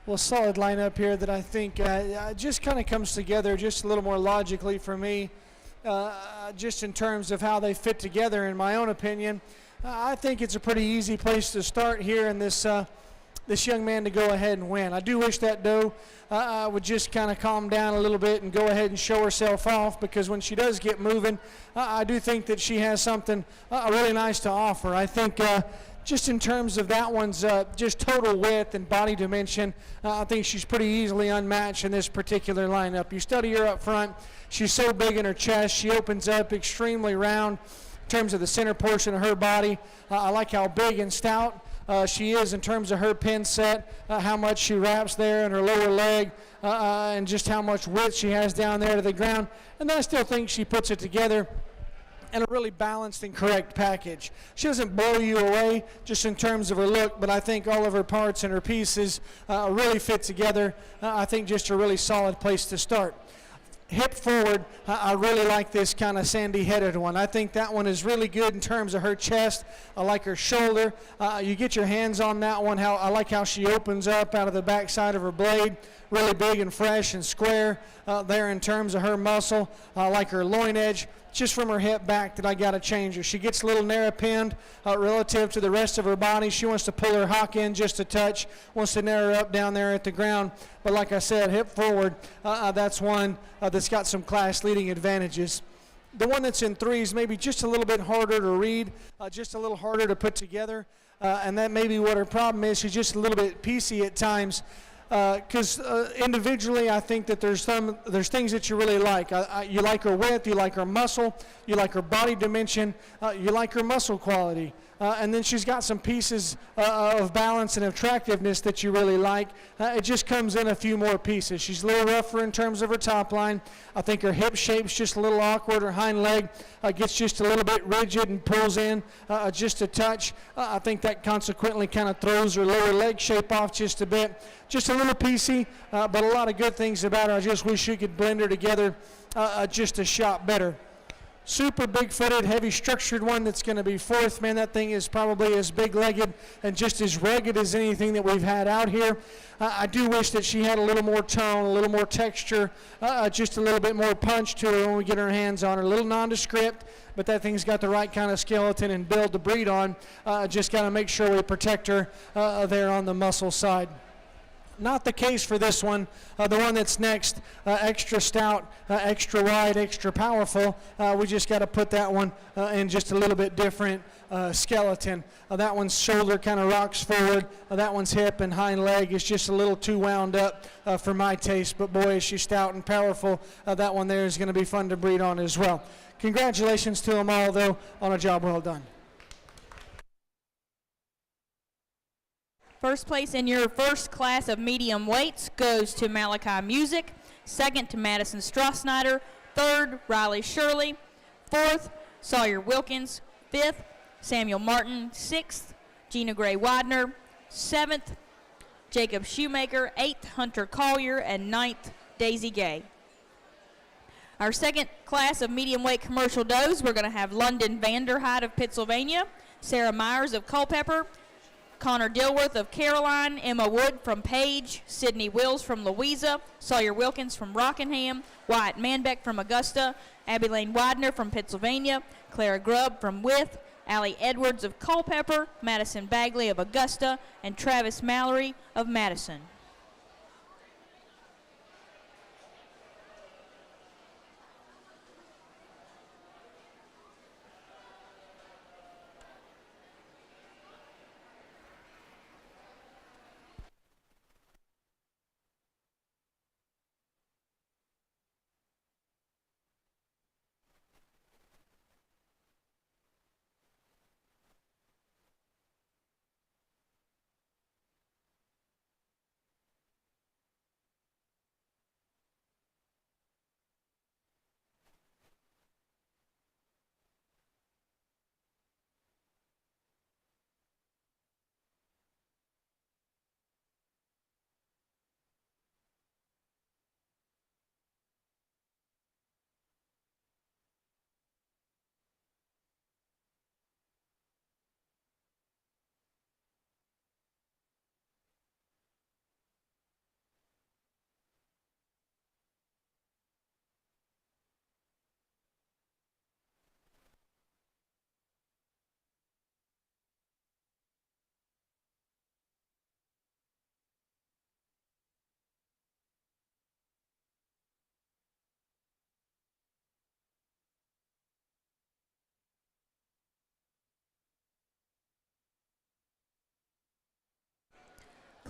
S2: Well, solid lineup here that I think just kind of comes together just a little more logically for me, just in terms of how they fit together. In my own opinion, I think it's a pretty easy place to start here in this this young man to go ahead and win. I do wish that doe would just kind of calm down a little bit and go ahead and show herself off, because when she does get moving, I do think that she has something really nice to offer. I think just in terms of that one's just total width and body dimension, I think she's pretty easily unmatched in this particular lineup. You study her up front, she's so big in her chest, she opens up extremely round in terms of the center portion of her body. I like how big and stout she is in terms of her pin set, how much she wraps there in her lower leg, and just how much width she has down there to the ground. And I still think she puts it together and a really balanced and correct package. She doesn't blow you away just in terms of her look, but I think all of her parts and her pieces really fit together. I think just a really solid place to start. Hip forward, I really like this kind of sandy-headed one. I think that one is really good in terms of her chest. I like her shoulder. You get your hands on that one. I like how she opens up out of the backside of her blade. Really big and fresh and square there in terms of her muscle. I like her loin edge. Just from her hip back that I got to change her. She gets a little narrow pinned relative to the rest of her body. She wants to pull her hock in just a touch, wants to narrow up down there at the ground. But like I said, hip forward, that's one that's got some class leading advantages. The one that's in threes maybe just a little bit harder to read, just a little harder to put together. And that may be what her problem is. She's just a little bit piecey at times. Because individually, I think that there's things that you really like. You like her width, you like her muscle, you like her body dimension, you like her muscle quality. And then she's got some pieces of balance and attractiveness that you really like. It just comes in a few more pieces. She's a little rougher in terms of her top line. I think her hip shape's just a little awkward. Her hind leg gets just a little bit rigid and pulls in just a touch. I think that consequently kind of throws her lower leg shape off just a bit. Just a little piecey, but a lot of good things about her. I just wish you could blend her together just a shot better. Super big-footed, heavy structured one that's going to be fourth. Man, that thing is probably as big-legged and just as rugged as anything that we've had out here. I do wish that she had a little more tone, a little more texture, just a little bit more punch to her when we get our hands on her. A little nondescript, but that thing's got the right kind of skeleton and build to breed on. Just got to make sure we protect her there on the muscle side. Not the case for this one. The one that's next, extra stout, extra wide, extra powerful. We just got to put that one in just a little bit different skeleton. That one's shoulder kind of rocks forward. That one's hip and hind leg is just a little too wound up for my taste. But boy, is she stout and powerful. That one there is going to be fun to breed on as well. Congratulations to them all, though, on a job well done.
S1: First place in your first class of medium weights goes to Malachi Music. Second to Madison Strassnyder. Third, Riley Shirley. Fourth, Sawyer Wilkins. Fifth, Samuel Martin. Sixth, Gina Gray Widener. Seventh, Jacob Shoemaker. Eighth, Hunter Collier. And ninth, Daisy Gay. Our second class of medium weight commercial does, we're going to have London Vanderhyde of Pennsylvania, Sarah Myers of Culpeper, Connor Dilworth of Caroline, Emma Wood from Page, Sydney Wills from Louisa, Sawyer Wilkins from Rockingham, Wyatt Manbeck from Augusta, Abby Lane Widener from Pennsylvania, Clara Grubb from Wythe, Allie Edwards of Culpeper, Madison Bagley of Augusta, and Travis Mallory of Madison.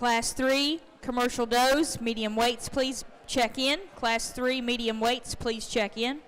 S1: Class 3, commercial does, medium weights, please check in. Class 3, medium weights, please check in.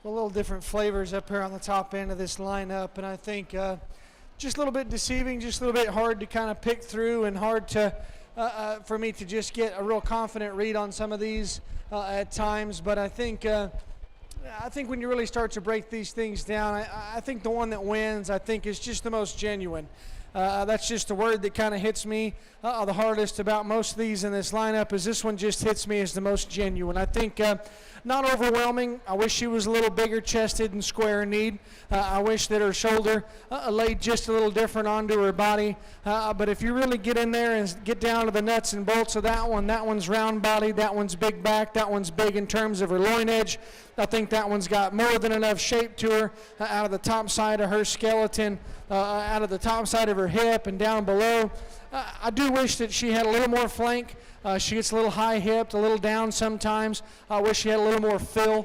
S2: a little different flavors up here on the top end of this lineup, and I think just a little bit deceiving, just a little bit hard to kind of pick through, and hard to for me to just get a real confident read on some of these at times. But I think when you really start to break these things down, I think the one that wins, I think, is just the most genuine. That's just the word that kind of hits me the hardest about most of these in this lineup, is this one just hits me as the most genuine. I think not overwhelming. I wish she was a little bigger chested and square kneed. I wish that her shoulder laid just a little different onto her body. But if you really get in there and get down to the nuts and bolts of that one's round bodied, that one's big back, that one's big in terms of her loin edge. I think that one's got more than enough shape to her out of the top side of her skeleton, out of the top side of her hip and down below. I do wish that she had a little more flank. She gets a little high-hipped, a little down sometimes. I wish she had a little more fill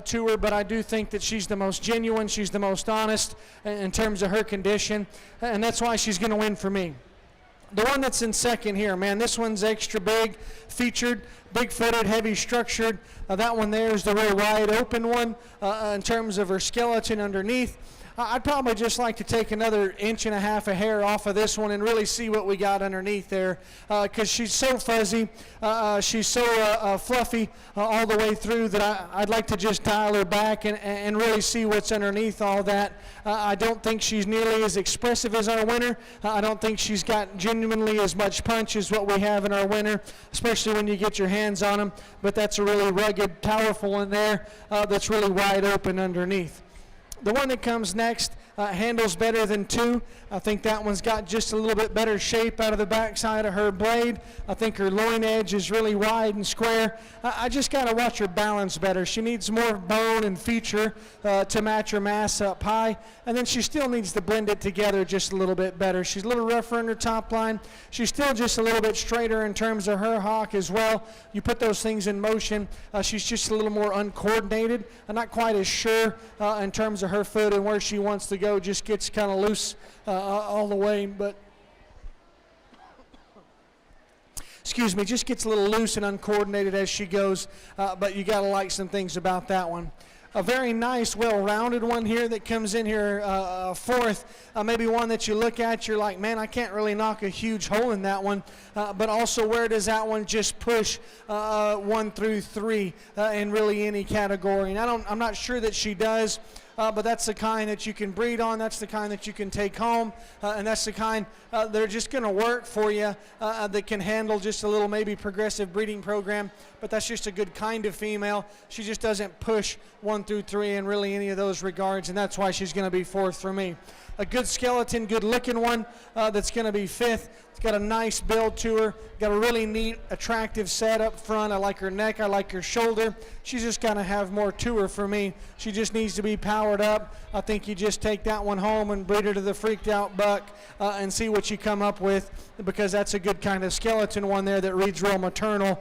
S2: to her, but I do think that she's the most genuine, she's the most honest in terms of her condition, and that's why she's going to win for me. The one that's in second here, man, this one's extra big, featured, big-footed, heavy-structured. That one there is the real wide-open one in terms of her skeleton underneath. I'd probably just like to take another 1.5 inches of hair off of this one and really see what we got underneath there, because she's so fuzzy, she's so fluffy all the way through that I'd like to just dial her back and really see what's underneath all that. I don't think she's nearly as expressive as our winner. I don't think she's got genuinely as much punch as what we have in our winner, especially when you get your hands on them, but that's a really rugged, powerful one there that's really wide open underneath. The one that comes next handles better than two. I think that one's got just a little bit better shape out of the backside of her blade. I think her loin edge is really wide and square. I just got to watch her balance better. She needs more bone and feature to match her mass up high, and then she still needs to blend it together just a little bit better. She's a little rougher in her top line. She's still just a little bit straighter in terms of her hock as well. You put those things in motion, she's just a little more uncoordinated and not quite as sure in terms of her foot and where she wants to go. Just gets kind of loose all the way, but excuse me, just gets a little loose and uncoordinated as she goes, but you got to like some things about that one. A very nice, well-rounded one here that comes in here fourth. Maybe one that you look at, you're like, man, I can't really knock a huge hole in that one. But also, where does that one just push 1 through 3 in really any category? And I'm not sure that she does. But that's the kind that you can breed on. That's the kind that you can take home, and that's the kind they're just going to work for you that can handle just a little maybe progressive breeding program. But that's just a good kind of female. She just doesn't push 1 through 3 in really any of those regards, and that's why she's going to be fourth for me. A good skeleton, good looking one that's going to be fifth. It's got a nice build to her, got a really neat, attractive set up front. I like her neck, I like her shoulder. She's just got to have more to her for me. She just needs to be powered up. I think you just take that one home and breed her to the freaked out buck and see what you come up with, because that's a good kind of skeleton one there that reads real maternal.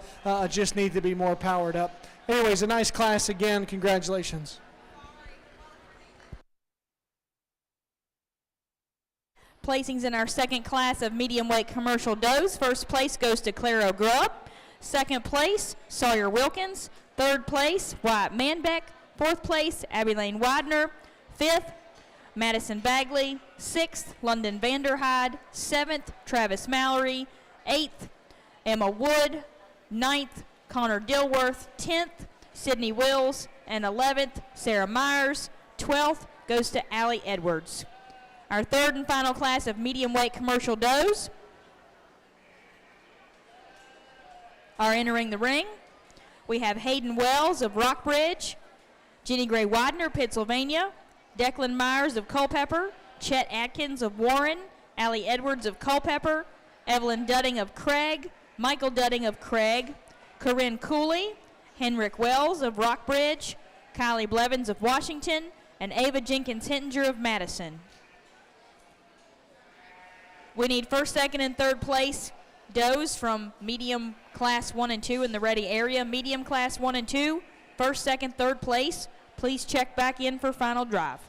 S2: Just need to be more powered up. Anyways, a nice class again. Congratulations.
S1: Placings in our second class of medium weight commercial does. First place goes to Claro Grubb. Second place, Sawyer Wilkins. Third place, Wyatt Manbeck. Fourth place, Abby Lane Widener. Fifth, Madison Bagley. Sixth, London Vanderhyde. Seventh, Travis Mallory. Eighth, Emma Wood. Ninth, Connor Dilworth. 10th, Sydney Wills. And 11th, Sarah Myers. 12th goes to Allie Edwards. Our third and final class of medium weight commercial does are entering the ring. We have Hayden Wells of Rockbridge, Jenny Gray Widener, Pennsylvania, Declan Myers of Culpeper, Chet Atkins of Warren, Allie Edwards of Culpeper, Evelyn Dudding of Craig, Michael Dudding of Craig, Corinne Cooley, Henrik Wells of Rockbridge, Kylie Blevins of Washington, and Ava Jenkins Hittinger of Madison. We need first, second, and third place does from medium class 1 and 2 in the ready area. Medium class 1 and 2, first, second, third place. Please check back in for final drive.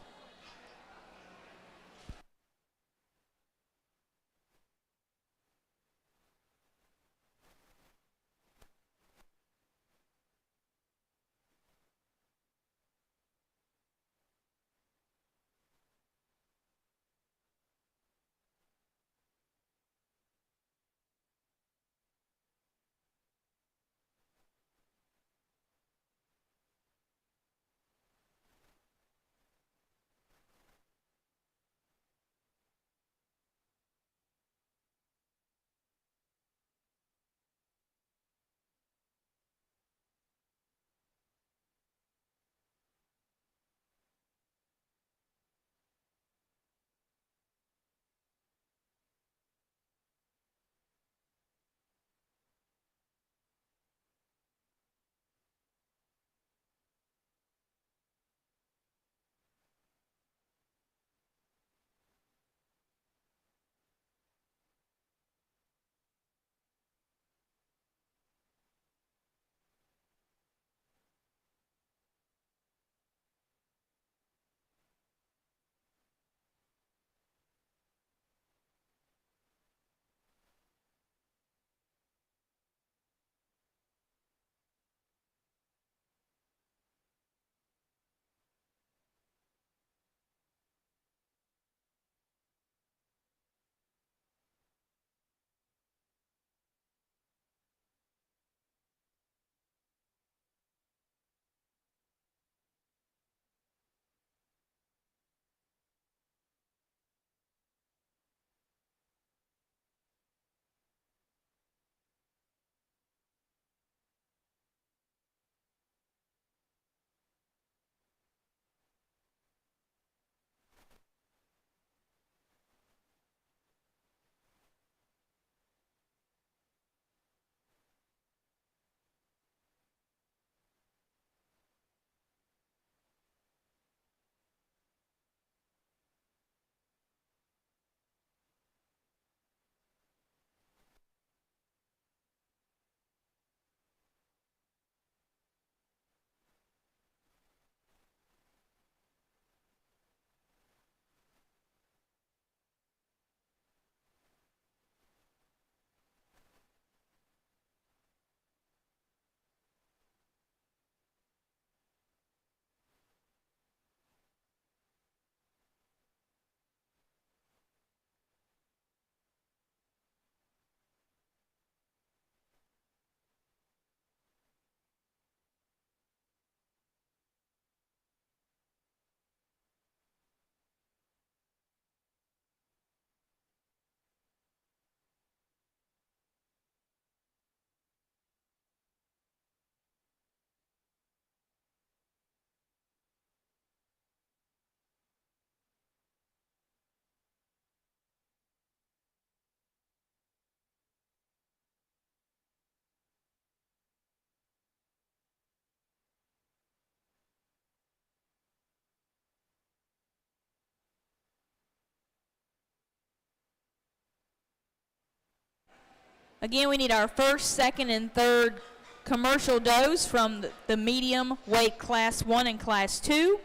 S1: Again, we need our first, second, and third commercial does from the medium weight class 1 and class 2.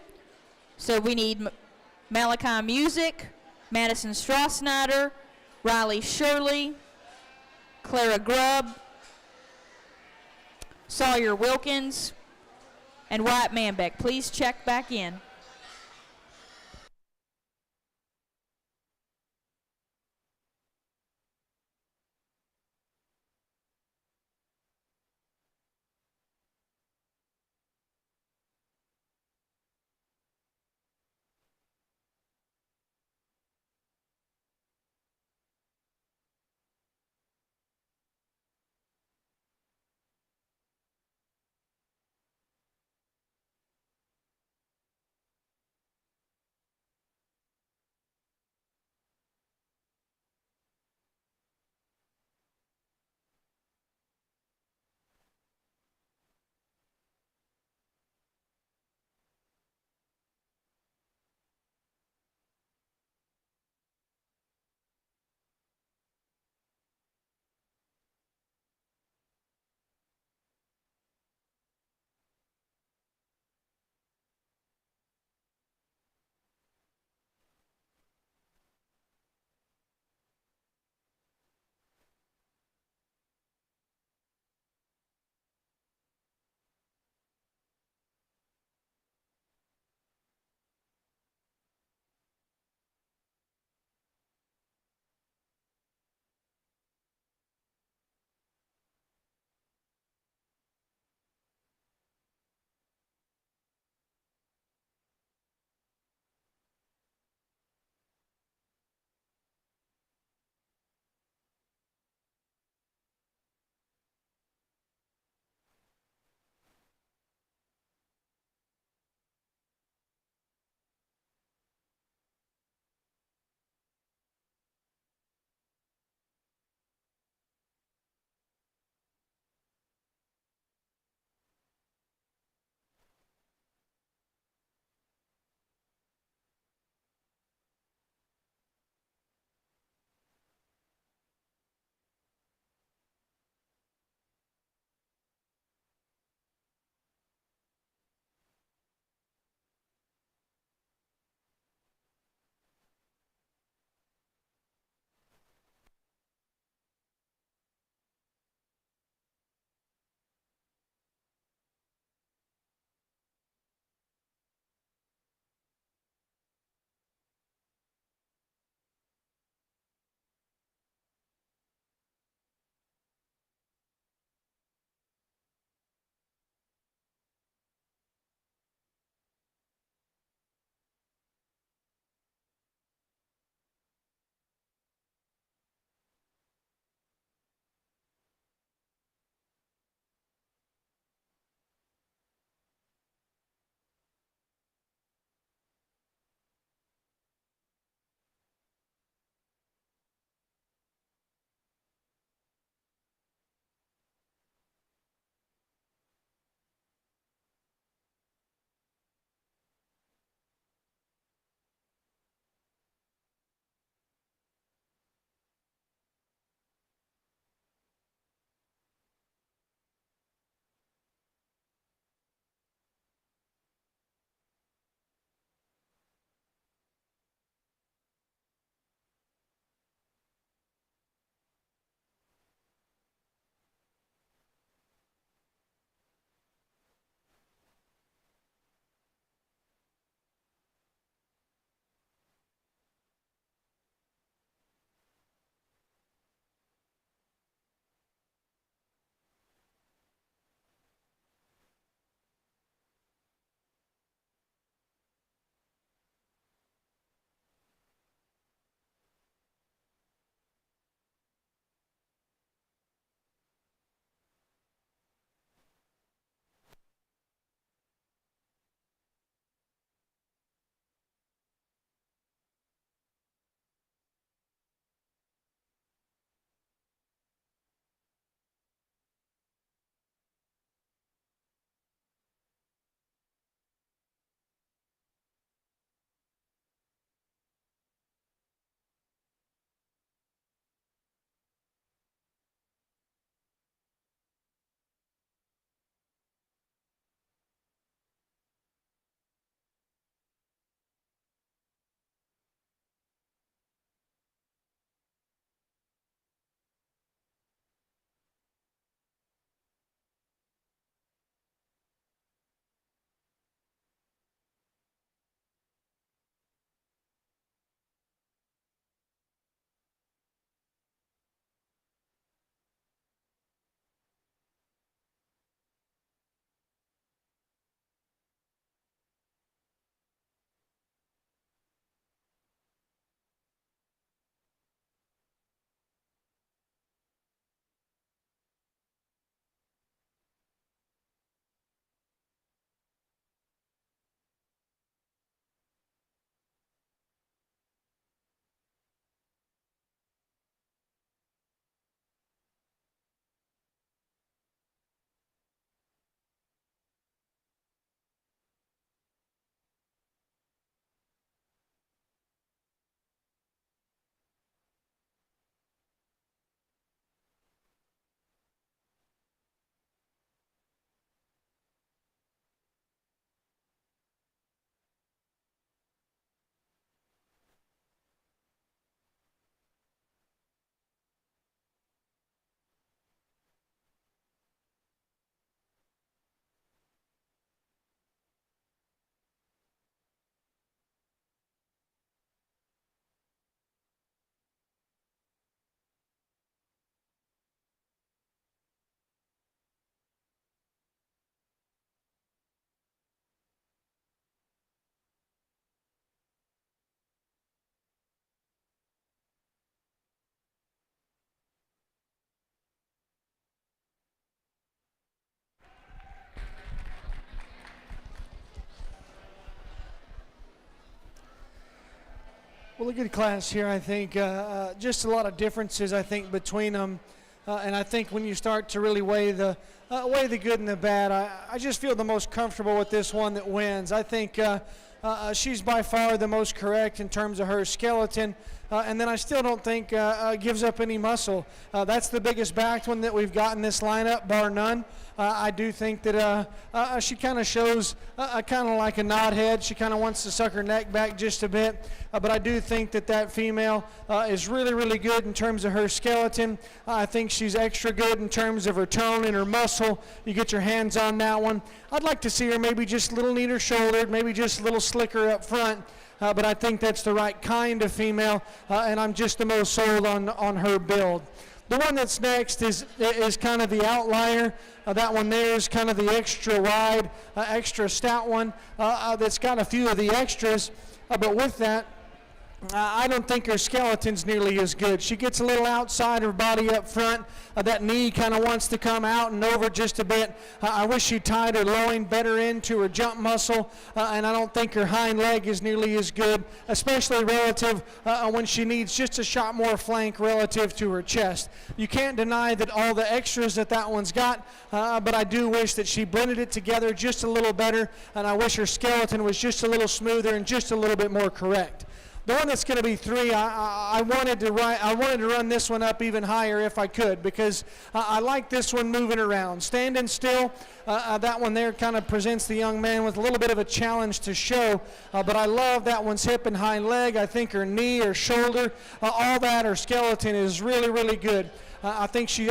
S1: So we need Malachi Music, Madison Strassnyder, Riley Shirley, Clara Grubb, Sawyer Wilkins, and Wyatt Manbeck. Please check back in.
S2: Well, a good class here, I think. Just a lot of differences, I think, between them. And I think when you start to really weigh the good and the bad, I just feel the most comfortable with this one that wins. I think she's by far the most correct in terms of her skeleton. And then I still don't think gives up any muscle. That's the biggest backed one that we've got in this lineup, bar none. I do think that she kind of shows kind of like a nod head. She kind of wants to suck her neck back just a bit. But I do think that female is really, really good in terms of her skeleton. I think she's extra good in terms of her tone and her muscle. You get your hands on that one. I'd like to see her maybe just a little neater shouldered, maybe just a little slicker up front. But I think that's the right kind of female, and I'm just the most sold on her build. The one that's next is kind of the outlier. That one there is kind of the extra wide, extra stout one that's got a few of the extras. But with that, I don't think her skeleton's nearly as good. She gets a little outside her body up front. That knee kind of wants to come out and over just a bit. I wish she tied her loin better into her jump muscle, and I don't think her hind leg is nearly as good, especially relative when she needs just a shot more flank relative to her chest. You can't deny that all the extras that one's got, but I do wish that she blended it together just a little better, and I wish her skeleton was just a little smoother and just a little bit more correct. The one that's going to be 3, I wanted to run this one up even higher if I could, because I like this one moving around. Standing still, that one there kind of presents the young man with a little bit of a challenge to show, but I love that one's hip and hind leg. I think her knee, her shoulder, all that, her skeleton is really, really good. I think she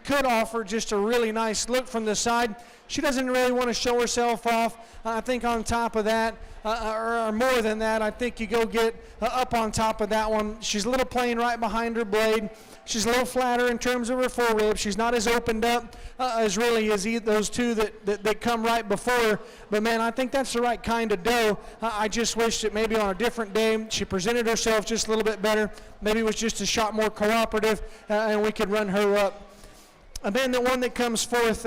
S2: could offer just a really nice look from the side. She doesn't really want to show herself off. I think on top of that, or more than that, I think you go get up on top of that one. She's a little plain right behind her blade. She's a little flatter in terms of her forearm. She's not as opened up as really as those two that come right before her. But, man, I think that's the right kind of doe. I just wish that maybe on a different day she presented herself just a little bit better. Maybe it was just a shot more cooperative, and we could run her up. And then the one that comes forth,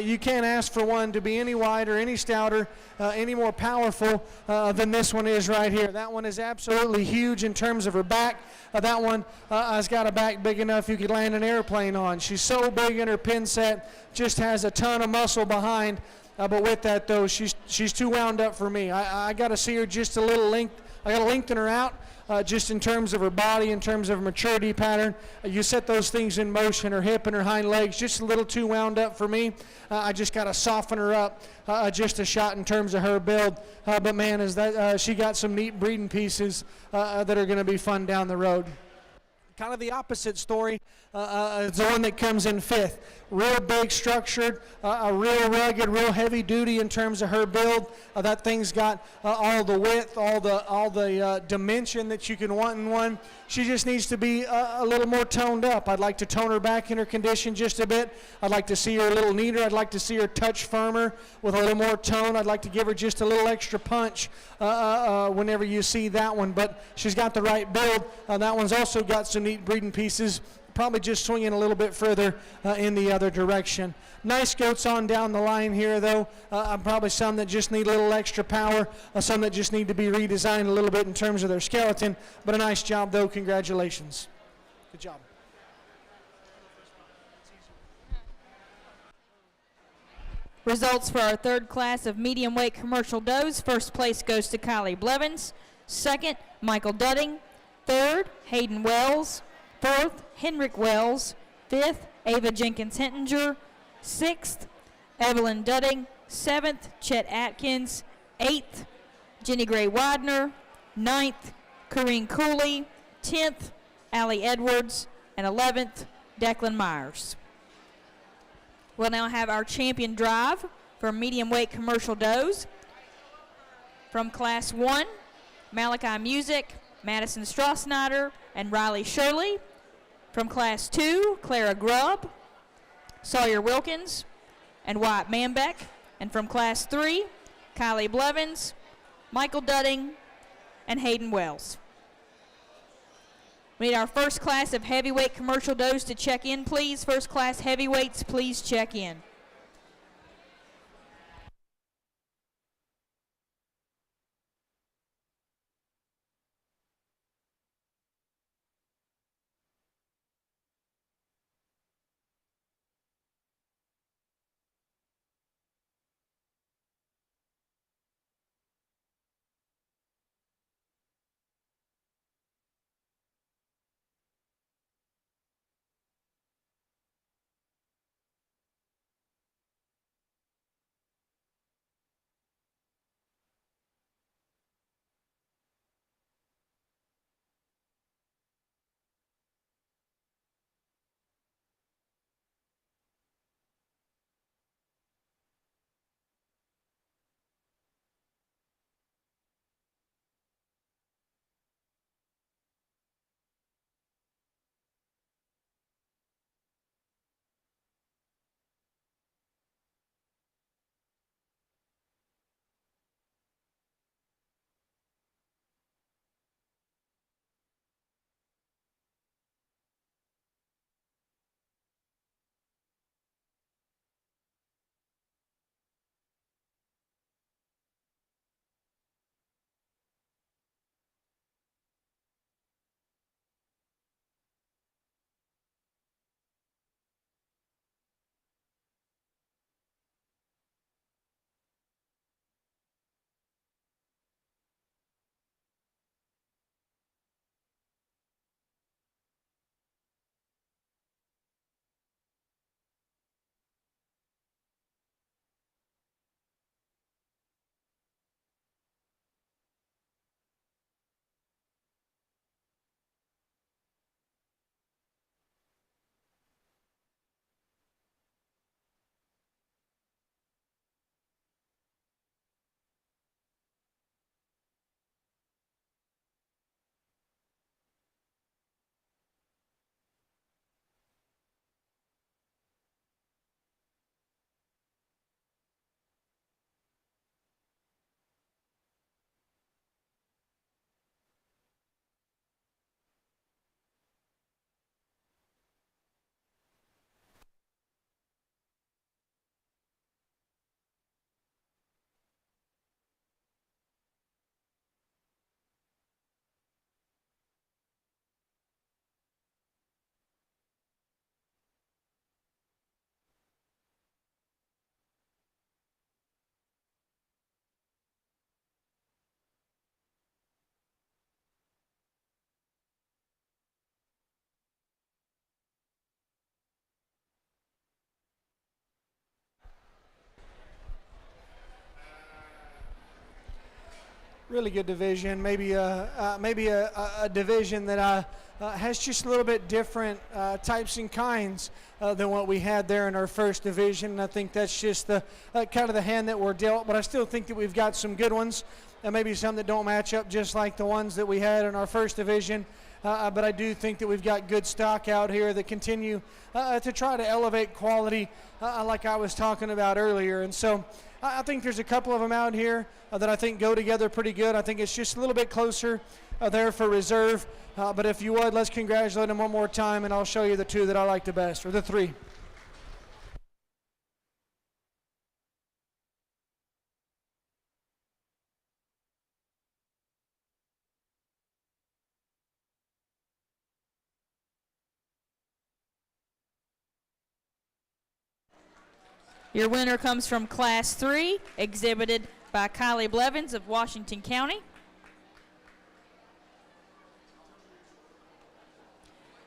S2: you can't ask for one to be any wider, any stouter, any more powerful than this one is right here. That one is absolutely huge in terms of her back. That one has got a back big enough you could land an airplane on. She's so big in her pin set, just has a ton of muscle behind. But with that, though, she's too wound up for me. I got to see her just a little length. I got to lengthen her out. Just in terms of her body, in terms of her maturity pattern. You set those things in motion, her hip and her hind legs, just a little too wound up for me. I just got to soften her up just a shot in terms of her build. But, man, she got some neat breeding pieces that are going to be fun down the road. Kind of the opposite story is the one that comes in 5th. Real big structured, real rugged, real heavy duty in terms of her build. That thing's got all the width, all the dimension that you can want in one. She just needs to be a little more toned up. I'd like to tone her back in her condition just a bit. I'd like to see her a little neater. I'd like to see her touch firmer with a little more tone. I'd like to give her just a little extra punch whenever you see that one. But she's got the right build. That one's also got some neat breeding pieces. Probably just swinging a little bit further in the other direction. Nice goats on down the line here, though. Probably some that just need a little extra power, some that just need to be redesigned a little bit in terms of their skeleton. But a nice job, though. Congratulations. Good job.
S1: Results for our 3rd class of medium weight commercial does. First place goes to Kylie Blevins. 2nd, Michael Dudding. 3rd, Hayden Wells. 4th, Henrik Wells. 5th, Ava Jenkins Hintinger. 6th, Evelyn Dudding. 7th, Chet Atkins. 8th, Jenny Gray Widener. 9th, Corrine Cooley. 10th, Allie Edwards. And 11th, Declan Myers. We'll now have our champion drive for medium weight commercial does. From Class 1, Malachi Music, Madison Strassnyder, and Riley Shirley. From Class 2, Clara Grubb, Sawyer Wilkins, and Wyatt Manbeck. And from Class 3, Kylie Blevins, Michael Dudding, and Hayden Wells. We need our first class of heavyweight commercial does to check in, please. First class heavyweights, please check in.
S2: really good division. Maybe a division that has just a little bit different types and kinds than what we had there in our first division. And I think that's just the kind of the hand that we're dealt. But I still think that we've got some good ones, and maybe some that don't match up just like the ones that we had in our first division. But I do think that we've got good stock out here that continue to try to elevate quality like I was talking about earlier. And so I think there's a couple of them out here that I think go together pretty good. I think it's just a little bit closer there for reserve. But if you would, let's congratulate them one more time, and I'll show you the two that I like the best, or the three.
S1: Your winner comes from Class 3, exhibited by Kylie Blevins of Washington County.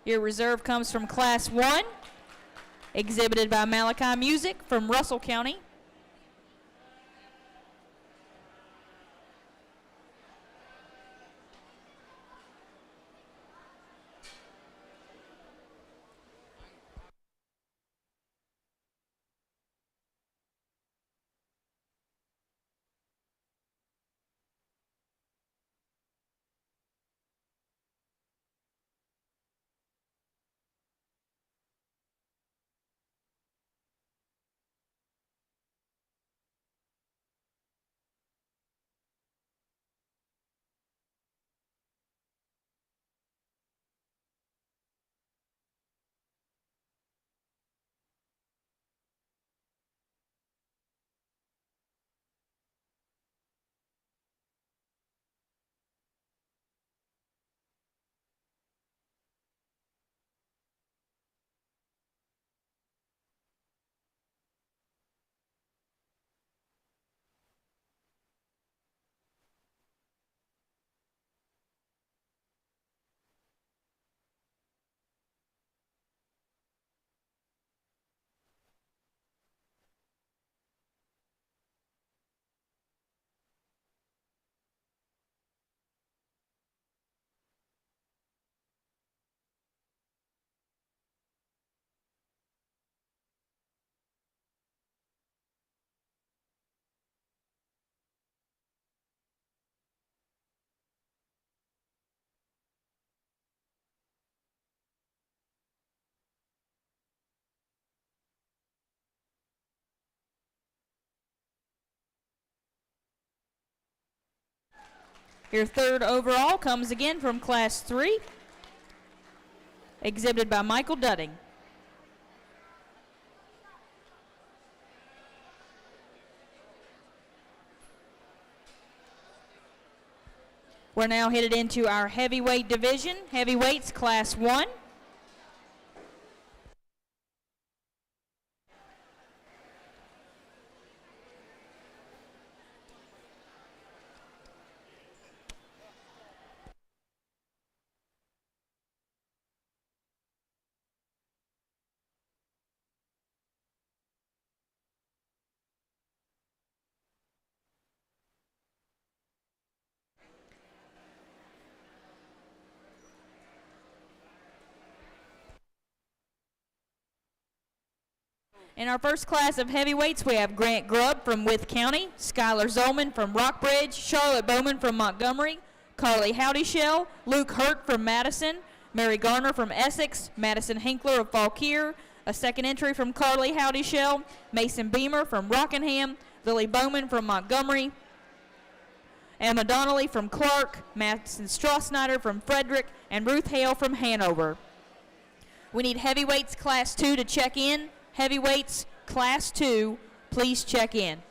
S1: Your reserve comes from Class 1, exhibited by Malachi Music from Russell County. Your third overall comes again from Class 3, exhibited by Michael Dudding. We're now headed into our heavyweight division, heavyweights Class 1. In our first class of heavyweights, we have Grant Grubb from Wythe County, Skylar Zolman from Rockbridge, Charlotte Bowman from Montgomery, Carly Howdyshell, Luke Hurt from Madison, Mary Garner from Essex, Madison Hinkler of Fauquier, a second entry from Carly Howdyshell, Mason Beamer from Rockingham, Lily Bowman from Montgomery, Emma Donnelly from Clark, Madison Strassnyder from Frederick, and Ruth Hale from Hanover. We need heavyweights Class 2 to check in. Heavyweights Class 2, please check in.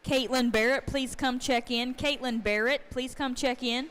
S1: Caitlin Barrett, please come check in. Caitlin Barrett, please come check in.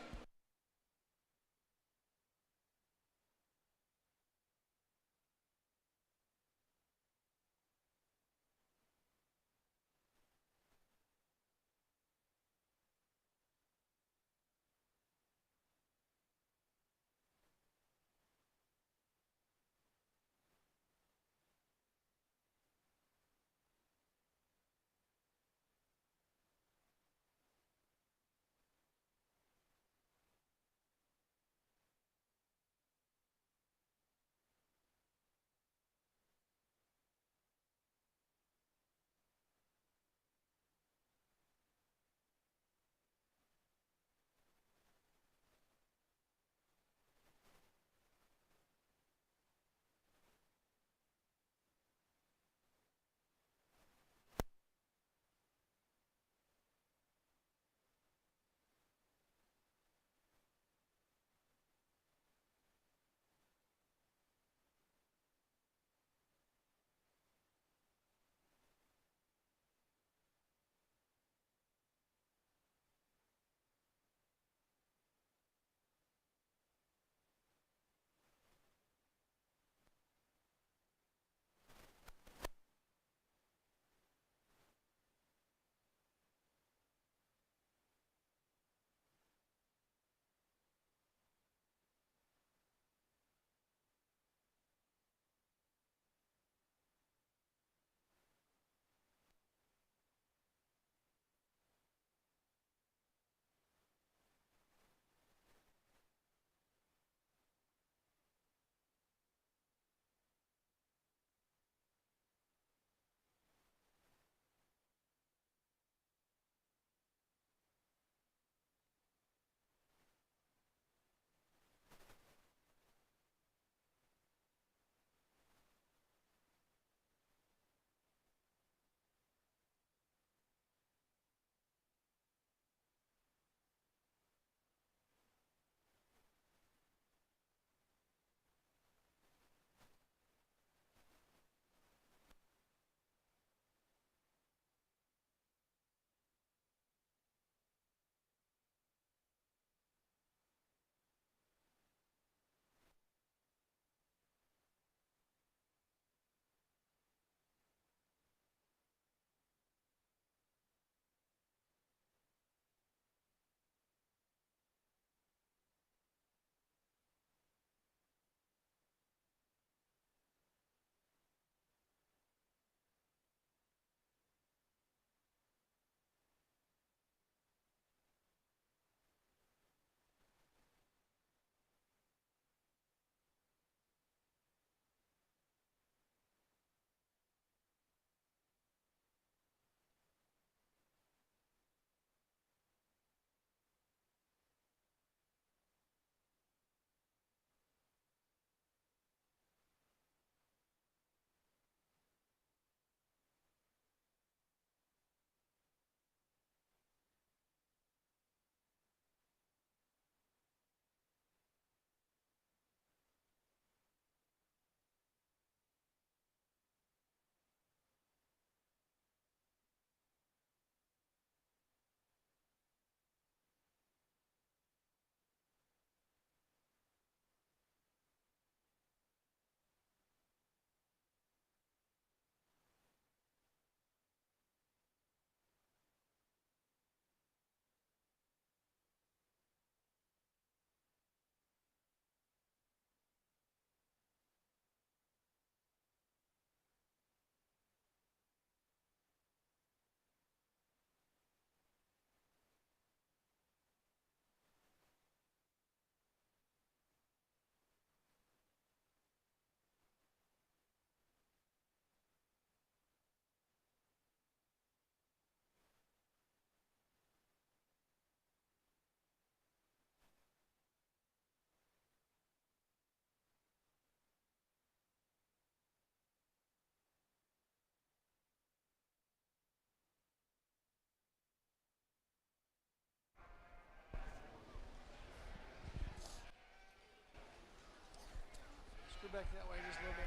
S2: Screw back that way just a little bit.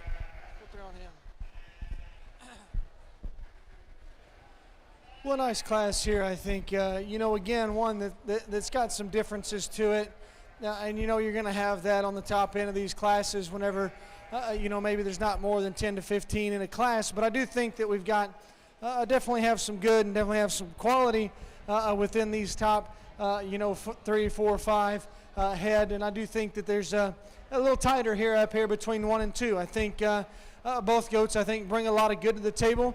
S2: Put it on him. Well, nice class here, I think. Again, one that's got some differences to it. And, you're going to have that on the top end of these classes whenever, maybe there's not more than 10 to 15 in a class. But I do think that we've got, definitely have some good and definitely have some quality within these top, 3, 4, 5 head. And I do think that there's a little tighter here up here between 1 and 2. I think both goats, I think, bring a lot of good to the table.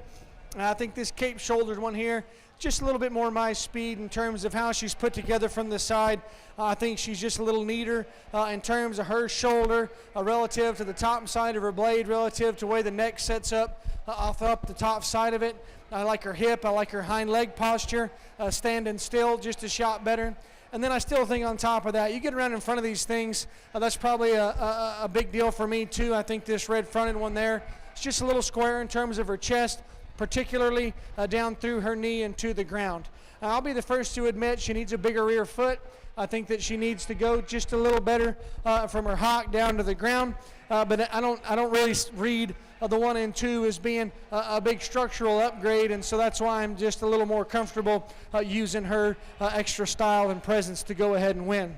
S2: I think this cape-shouldered one here, just a little bit more my speed in terms of how she's put together from the side. I think she's just a little neater in terms of her shoulder relative to the top side of her blade, relative to the way the neck sets up up the top side of it. I like her hip. I like her hind leg posture, standing still just a shot better. And then I still think on top of that, you get around in front of these things, that's probably a big deal for me too. I think this red fronted one there, it's just a little square in terms of her chest, particularly down through her knee and to the ground. I'll be the first to admit she needs a bigger rear foot. I think that she needs to go just a little better from her hock down to the ground. But I don't really read the 1 and 2 as being a big structural upgrade, and so that's why I'm just a little more comfortable using her extra style and presence to go ahead and win.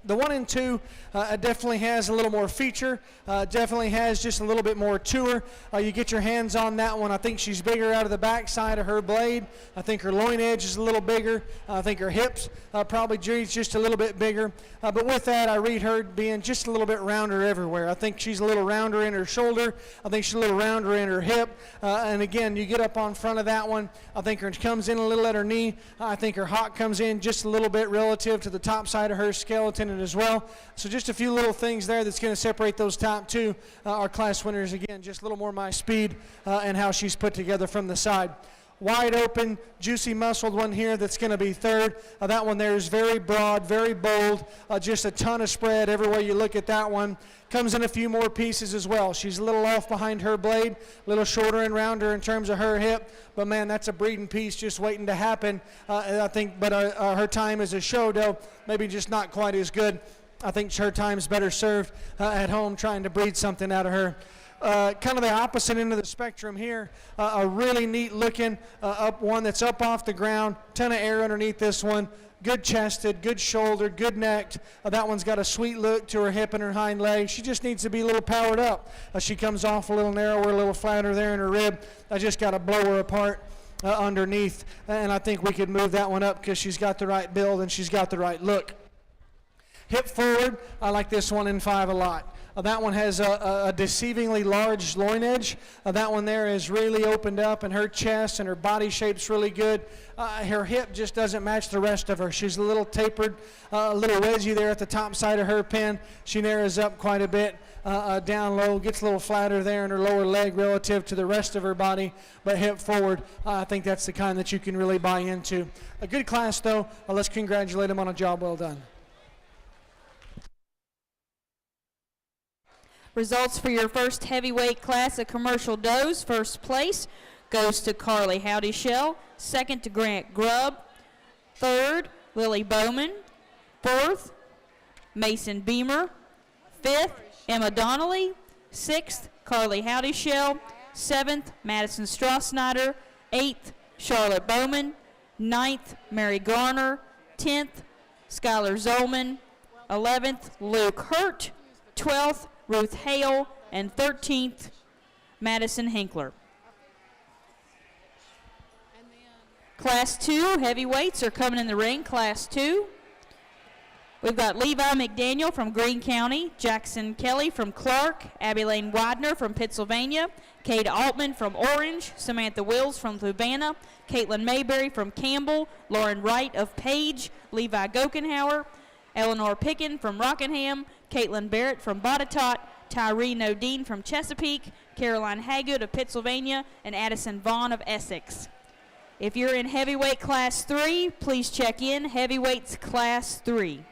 S2: The 1 and 2 definitely has a little more feature, definitely has just a little bit more to her. You get your hands on that one. I think she's bigger out of the back side of her blade. I think her loin edge is a little bigger. I think her hips probably just a little bit bigger. But with that, I read her being just a little bit rounder everywhere. I think she's a little rounder in her shoulder. I think she's a little rounder in her hip. And again, you get up on front of that one. I think her comes in a little at her knee. I think her hock comes in just a little bit relative to the top side of her skeleton as well. So just a few little things there that's going to separate those top two. Our class winners, again, just a little more my speed and how she's put together from the side. Wide open, juicy muscled one here that's going to be third. That one there is very broad, very bold, just a ton of spread every way you look at that one. Comes in a few more pieces as well. She's a little off behind her blade, a little shorter and rounder in terms of her hip, but man, that's a breeding piece just waiting to happen. I think, but her time as a show, though, maybe just not quite as good. I think her time's better served at home trying to breed something out of her. Kind of the opposite end of the spectrum here, a really neat looking up one that's up off the ground, ton of air underneath this one, good chested, good shouldered, good necked. That one's got a sweet look to her hip and her hind leg. She just needs to be a little powered up. She comes off a little narrower, a little flatter there in her rib. I just got to blow her apart underneath, and I think we could move that one up because she's got the right build and she's got the right look. Hip forward, I like this 1 in 5 a lot. That one has a deceivingly large loin edge. That one there is really opened up, and her chest and her body shape's really good. Her hip just doesn't match the rest of her. She's a little tapered, a little wedgy there at the top side of her pin. She narrows up quite a bit down low, gets a little flatter there in her lower leg relative to the rest of her body, but hip forward, I think that's the kind that you can really buy into. A good class, though. Let's congratulate them on a job well done.
S1: Results for your first heavyweight class of commercial does. First place goes to Carly Howdy Shell. Second to Grant Grubb. Third, Lily Bowman. Fourth, Mason Beamer. Fifth, Emma Donnelly. Sixth, Carly Howdy Shell. Seventh, Madison Strauss-Snyder. Eighth, Charlotte Bowman. Ninth, Mary Garner. 10th, Skylar Zolman. 11th, Luke Hurt. 12th, Ruth Hale, and 13th, Madison Hinkler. Class 2 heavyweights are coming in the ring. Class 2. We've got Levi McDaniel from Greene County, Jackson Kelly from Clark, Abby Lane Widener from Pennsylvania, Kate Altman from Orange, Samantha Wills from Savannah, Caitlin Mayberry from Campbell, Lauren Wright of Page, Levi Gokenhauer, Eleanor Pickin from Rockingham, Caitlin Barrett from Botetourt, Tyree Nodine from Chesapeake, Caroline Hagood of Pennsylvania, and Addison Vaughn of Essex. If you're in heavyweight class 3, please check in heavyweights class 3.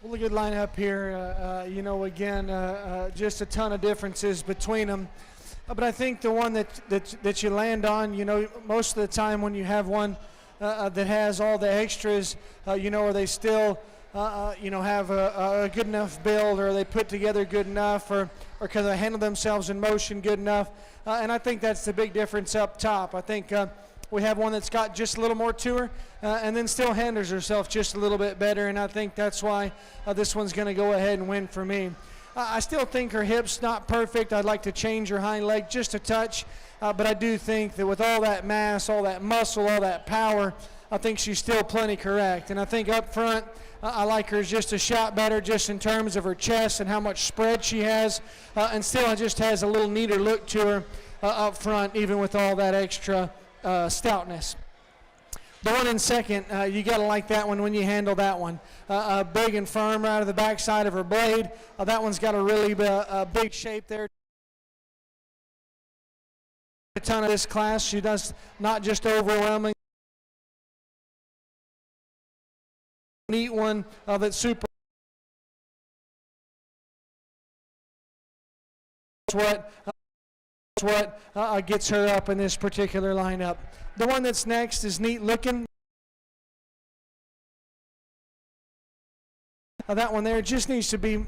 S2: Really good lineup here. You know, again, just a ton of differences between them. But I think the one that you land on, you know, most of the time when you have one that has all the extras, you know, are they still, you know, have a good enough build, or are they put together good enough, or can they handle themselves in motion good enough? And I think that's the big difference up top. I think we have one that's got just a little more to her, and then still handles herself just a little bit better, and I think that's why this one's going to go ahead and win for me. I still think her hip's not perfect. I'd like to change her hind leg just a touch, but I do think that with all that mass, all that muscle, all that power, I think she's still plenty correct. And I think up front, I like her just a shot better just in terms of her chest and how much spread she has, and still just has a little neater look to her up front, even with all that extra stoutness. The one in second, you got to like that one when you handle that one. Big and firm right out of the backside of her blade. That one's got a really big shape there. A ton of this class. She does not just overwhelming. Neat one that's super. What gets her up in this particular lineup. The one that's next is neat looking. That one there just needs to be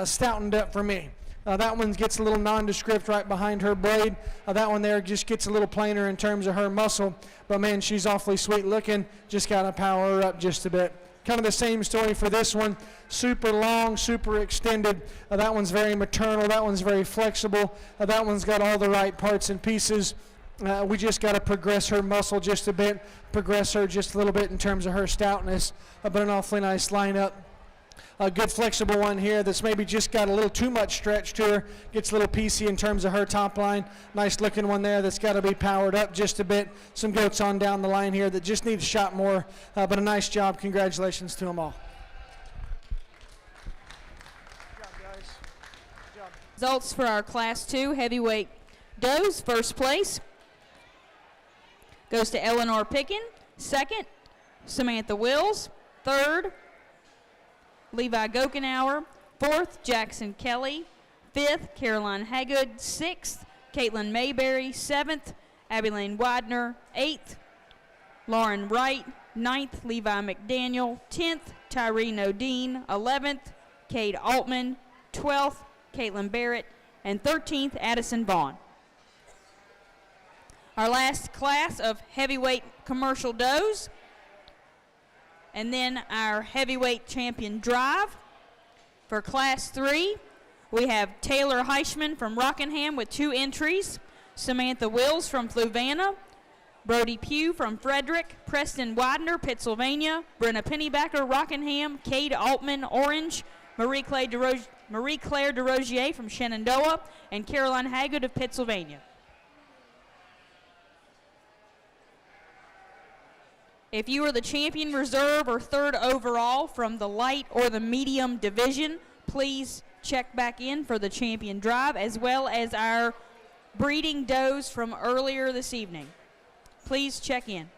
S2: stoutened up for me. That one gets a little nondescript right behind her blade. That one there just gets a little plainer in terms of her muscle. But man, she's awfully sweet looking. Just got to power her up just a bit. Kind of the same story for this one. Super long, super extended. That one's very maternal. That one's very flexible. That one's got all the right parts and pieces. We just got to progress her muscle just a bit, progress her just a little bit in terms of her stoutness. But an awfully nice lineup. A good flexible one here that's maybe just got a little too much stretch to her. Gets a little piecey in terms of her top line. Nice looking one there that's got to be powered up just a bit. Some goats on down the line here that just need a shot more. But a nice job. Congratulations to them all. Good job, guys. Good job.
S1: Results for our Class 2 heavyweight does. First place goes to Eleanor Pickin. Second, Samantha Wills. Third, Levi Gokenauer. Fourth, Jackson Kelly. Fifth, Caroline Hagood. Sixth, Caitlin Mayberry. Seventh, Abby Lane Widener. Eighth, Lauren Wright. Ninth, Levi McDaniel. 10th, Tyree Nodine. 11th, Cade Altman. 12th, Caitlin Barrett. And 13th, Addison Vaughn. Our last class of heavyweight commercial does. And then our heavyweight champion drive. For Class 3, we have Taylor Heichman from Rockingham with 2 entries. Samantha Wills from Fluvanna. Brody Pugh from Frederick. Preston Widener, Pennsylvania. Brenna Pennybacker, Rockingham. Cade Altman, Orange. Marie Claire DeRozier from Shenandoah. And Caroline Hagood of Pennsylvania. If you are the champion reserve or third overall from the light or the medium division, please check back in for the champion drive, as well as our breeding does from earlier this evening. Please check in.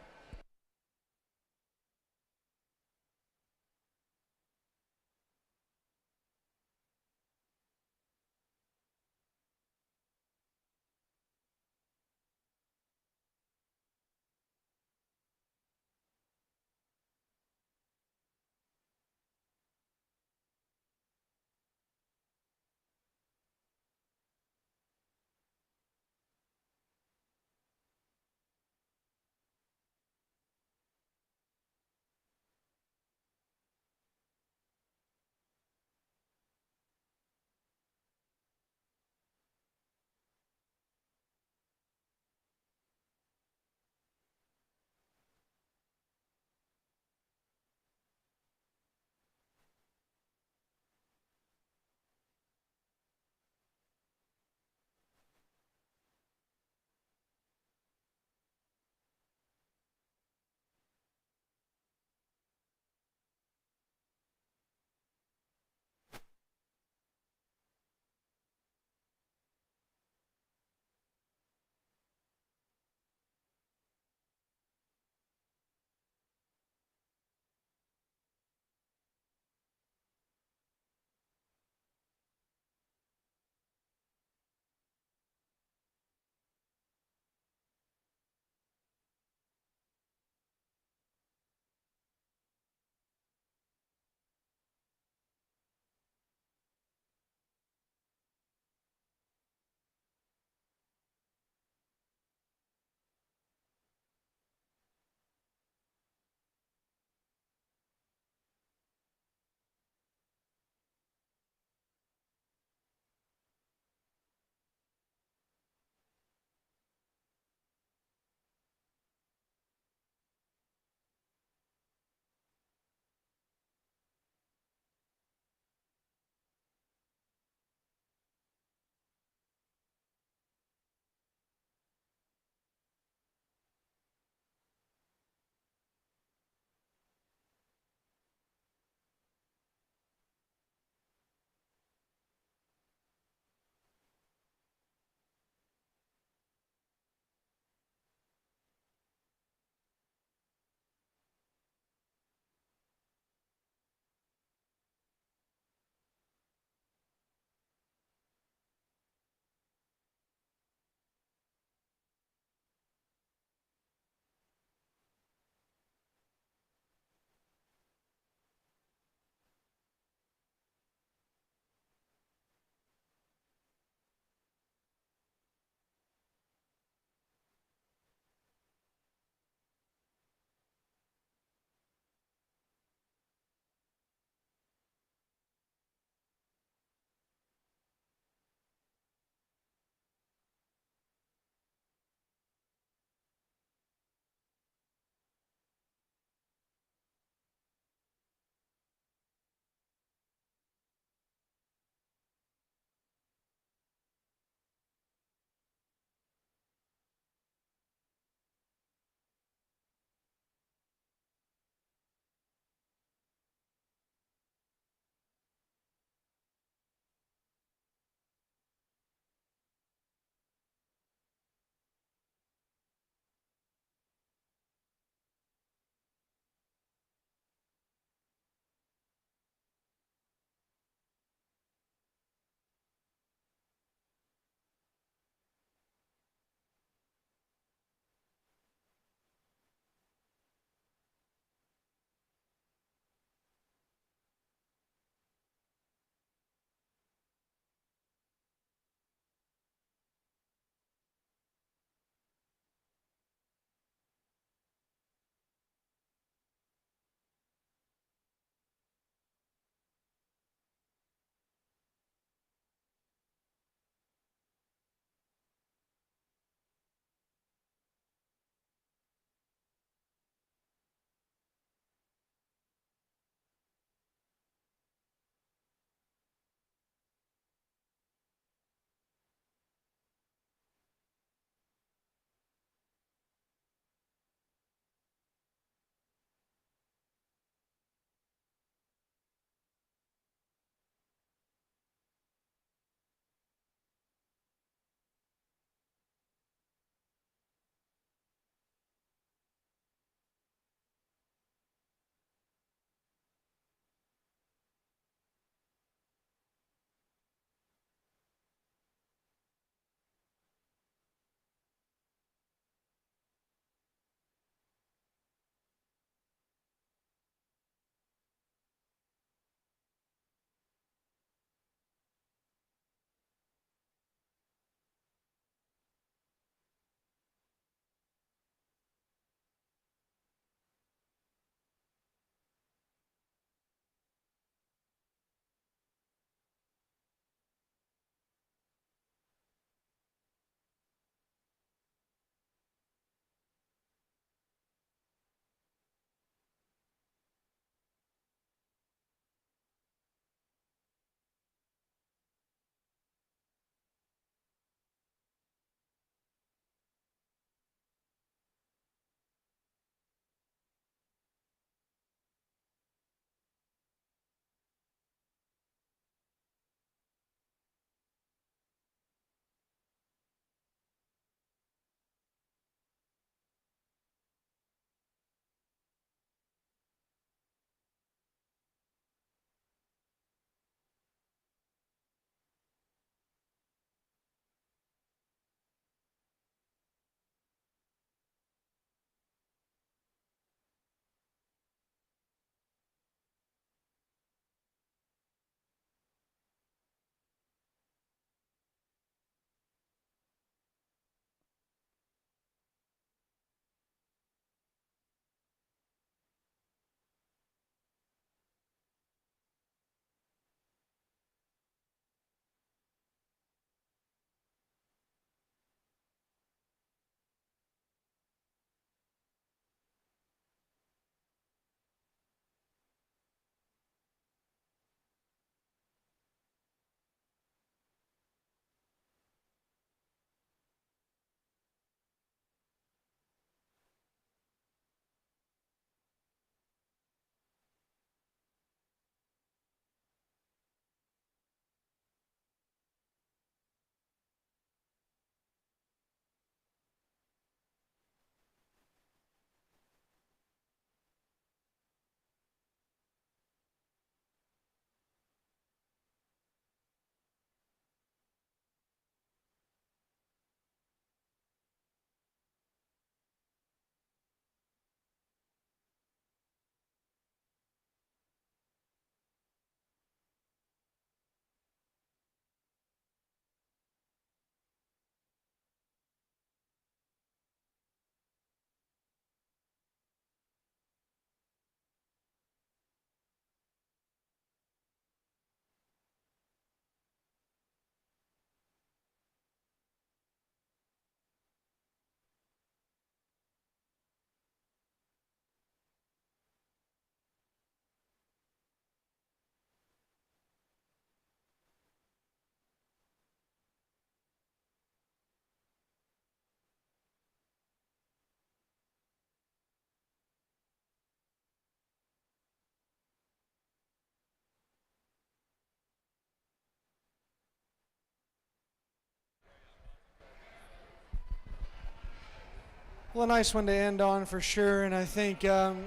S2: Well, a nice one to end on for sure, and I think some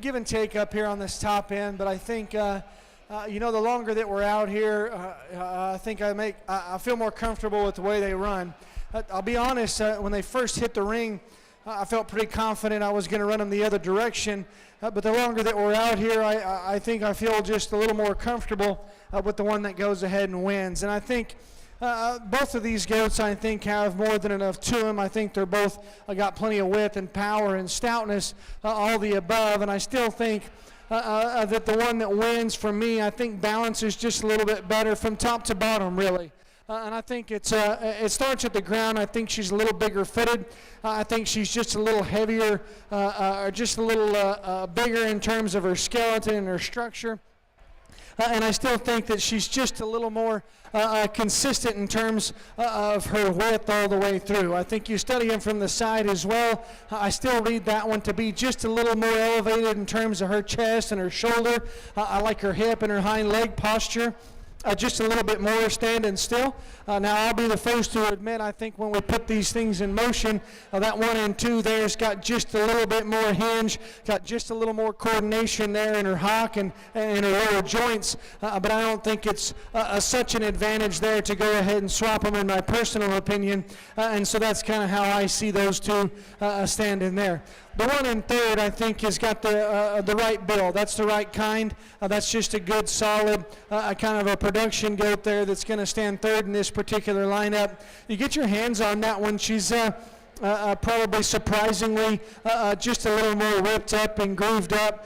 S2: give and take up here on this top end, but I think the longer that we're out here, I think I feel more comfortable with the way they run. I'll be honest, when they first hit the ring, I felt pretty confident I was going to run them the other direction, but the longer that we're out here, I think I feel just a little more comfortable with the one that goes ahead and wins. And I think both of these goats, I think, have more than enough to them. I think they're both got plenty of width and power and stoutness, all the above. And I still think that the one that wins for me, I think balances just a little bit better from top to bottom, really. And I think it starts at the ground. I think she's a little bigger footed. I think she's just a little heavier, or just a little bigger in terms of her skeleton and her structure. And I still think that she's just a little more consistent in terms of her width all the way through. I think you study him from the side as well. I still read that one to be just a little more elevated in terms of her chest and her shoulder. I like her hip and her hind leg posture. Just a little bit more standing still. Now, I'll be the first to admit, I think when we put these things in motion, that 1 and 2 there's got just a little bit more hinge, got just a little more coordination there in her hock and her lower joints, but I don't think it's such an advantage there to go ahead and swap them, in my personal opinion, and so that's kind of how I see those two standing there. The 1 and 3, I think, has got the right build. That's the right kind. That's just a good, solid, kind of a production goat there that's going to stand third in this particular lineup. You get your hands on that one. She's probably surprisingly just a little more whipped up and grooved up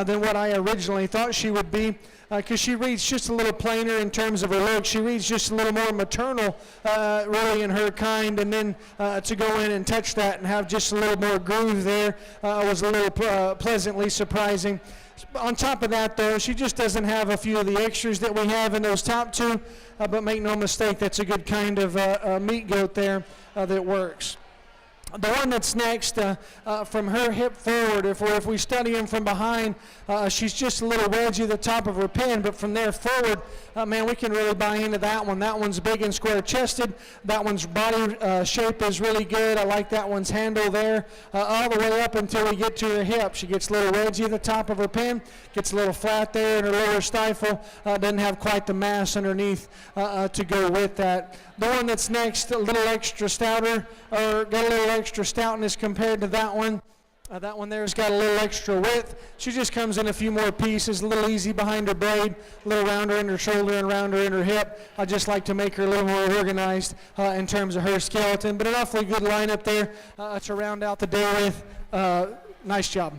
S2: than what I originally thought she would be. Because she reads just a little plainer in terms of her look. She reads just a little more maternal, really, in her kind. And then to go in and touch that and have just a little more groove there was a little pleasantly surprising. On top of that, though, she just doesn't have a few of the extras that we have in those top two. But make no mistake, that's a good kind of meat goat there that works. The one that's next, from her hip forward, if we study him from behind, she's just a little wedgy at the top of her pin, but from there forward, man, we can really buy into that one. That one's big and square-chested. That one's body shape is really good. I like that one's handle there, all the way up until we get to her hip. She gets a little wedgy at the top of her pin, gets a little flat there in her lower stifle, doesn't have quite the mass underneath to go with that. The one that's next, a little extra stouter, or got a little extra stoutness compared to that one. That one there's got a little extra width. She just comes in a few more pieces, a little easy behind her braid, a little rounder in her shoulder and rounder in her hip. I just like to make her a little more organized in terms of her skeleton. But an awfully good lineup there to round out the day with. Nice job.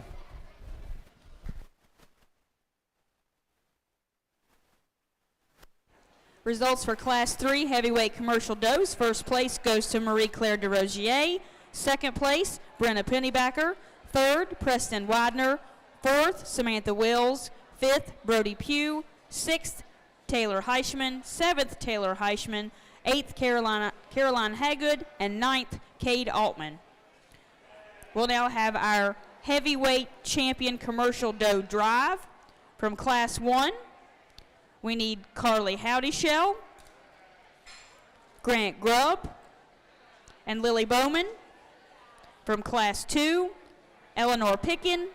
S1: Results for Class 3 heavyweight commercial does. First place goes to Marie-Claire DeRozier. Second place, Brenna Pennybacker. Third, Preston Widener. Fourth, Samantha Wills. Fifth, Brody Pugh. Sixth, Taylor Heischman. Seventh, Taylor Heischman. Eighth, Caroline Hagood. And ninth, Cade Altman. We'll now have our heavyweight champion commercial doe drive from Class 1. We need Carly Howdyshell, Grant Grubb, and Lily Bowman. From Class 2, Eleanor Pickin,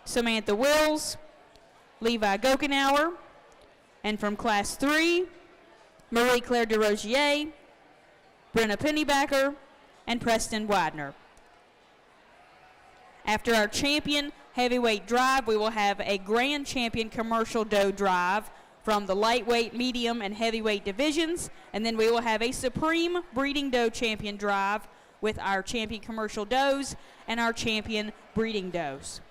S1: Samantha Wills, Levi Gokenauer. And from Class 3, Marie-Claire DeRozier, Brenna Pennybacker, and Preston Widener. After our champion heavyweight drive, we will have a grand champion commercial doe drive from the lightweight, medium, and heavyweight divisions. And then we will have a supreme breeding doe champion drive with our champion commercial does and our champion breeding does.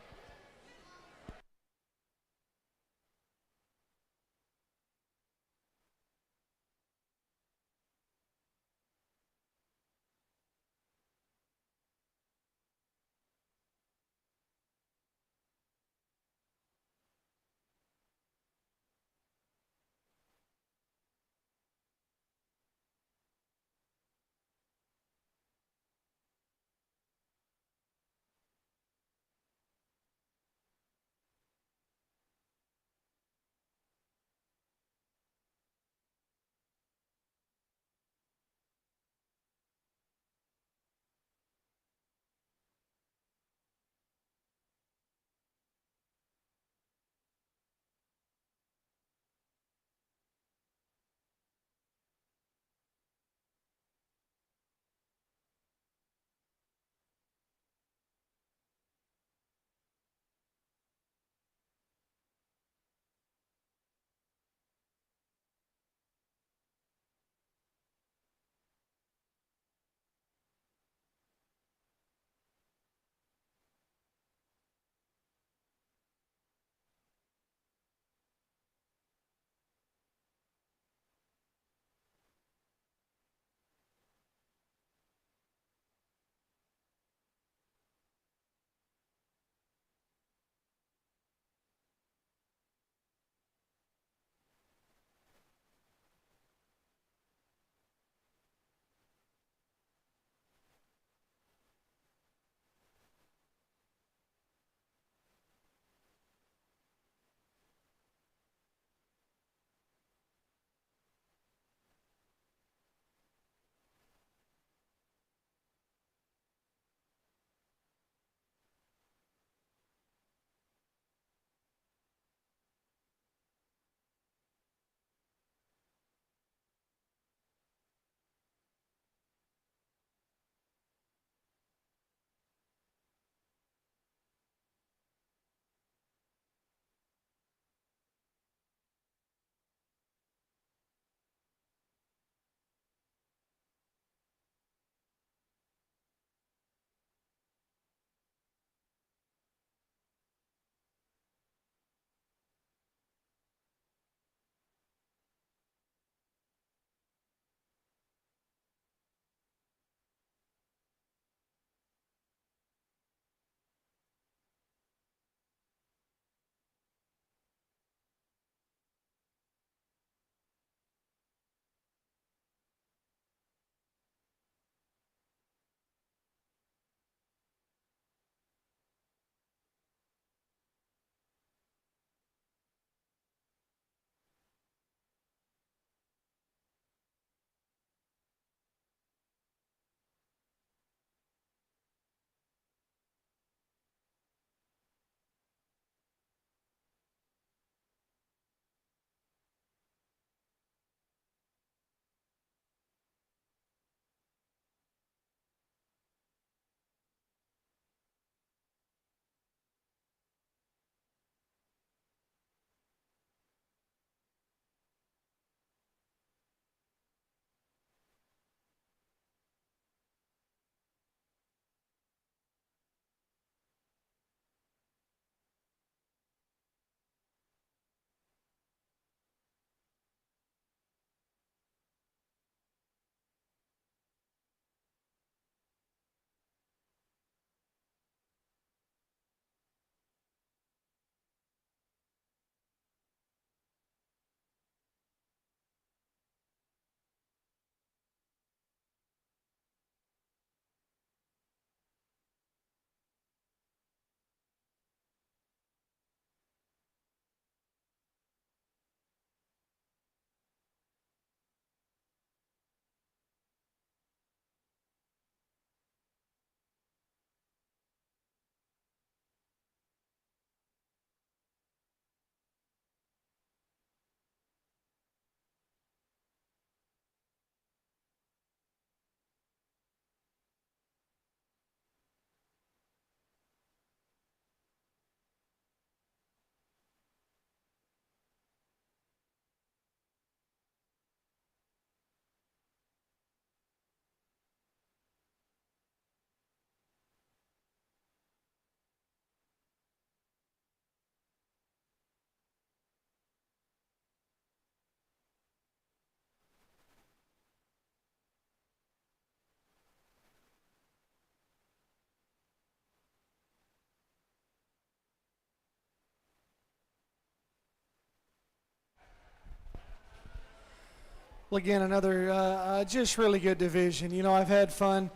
S2: Well, again, another just really good division. You know, I've had fun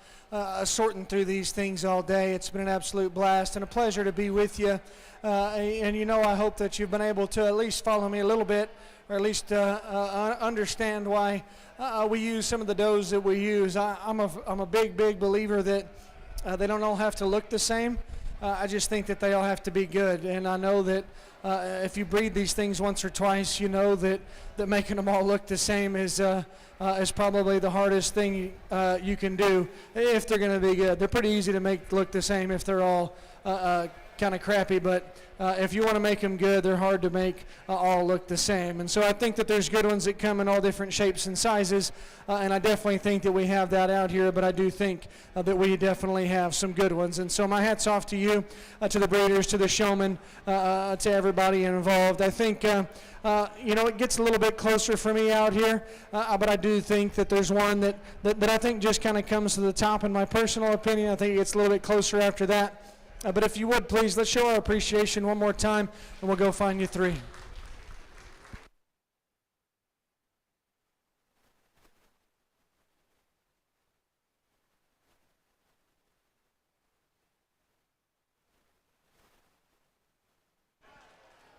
S2: sorting through these things all day. It's been an absolute blast and a pleasure to be with you. And, you know, I hope that you've been able to at least follow me a little bit, or at least understand why we use some of the doughs that we use. I'm a big believer that they don't all have to look the same. I just think that they all have to be good. And I know that if you breed these things once or twice, you know that making them all look the same is probably the hardest thing you can do if they're going to be good. They're pretty easy to make look the same if they're all kind of crappy, but if you want to make them good, they're hard to make all look the same. And so I think that there's good ones that come in all different shapes and sizes, and I definitely think that we have that out here, but I do think that we definitely have some good ones. And so my hat's off to you, to the breeders, to the showmen, to everybody involved. I think, you know, it gets a little bit closer for me out here, but I do think that there's one that I think just kind of comes to the top in my personal opinion. I think it gets a little bit closer after that. But if you would, please, let's show our appreciation one more time, and we'll go find you three.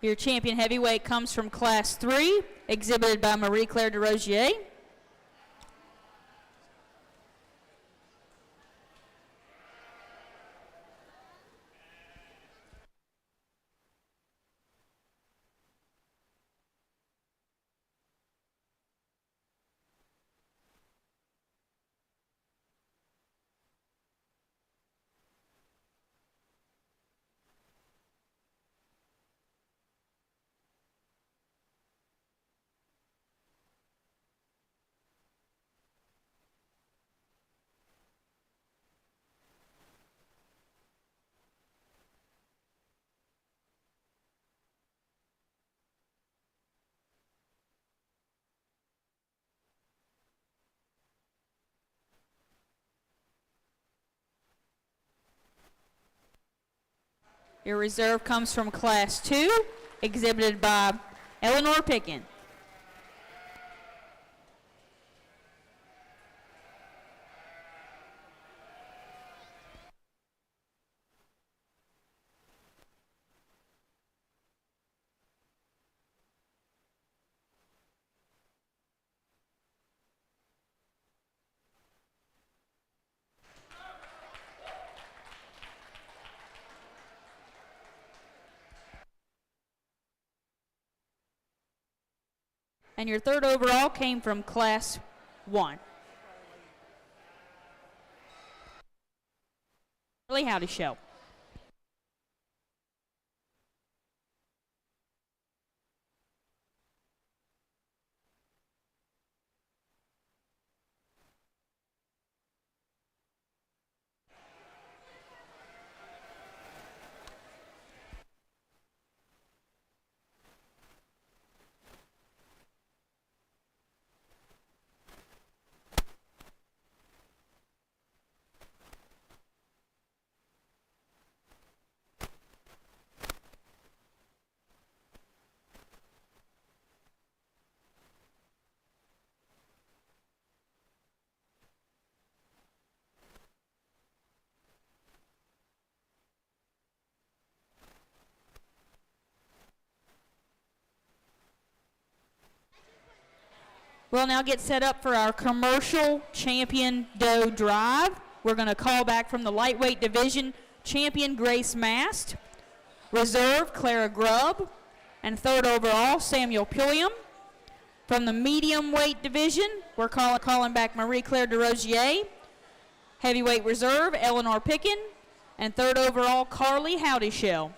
S1: Your champion heavyweight comes from Class 3, exhibited by Marie-Claire DeRosier. Your reserve comes from Class 2, exhibited by Eleanor Pickin. And your third overall came from Class 1. Really howdy show. We'll now get set up for our commercial champion doe drive. We're going to call back from the lightweight division champion Grace Mast, reserve Clara Grubb, and third overall Samuel Pulliam. From the medium weight division, we're calling back Marie-Claire DeRosier, heavyweight reserve Eleanor Pickin, and third overall Carly Howdyshell.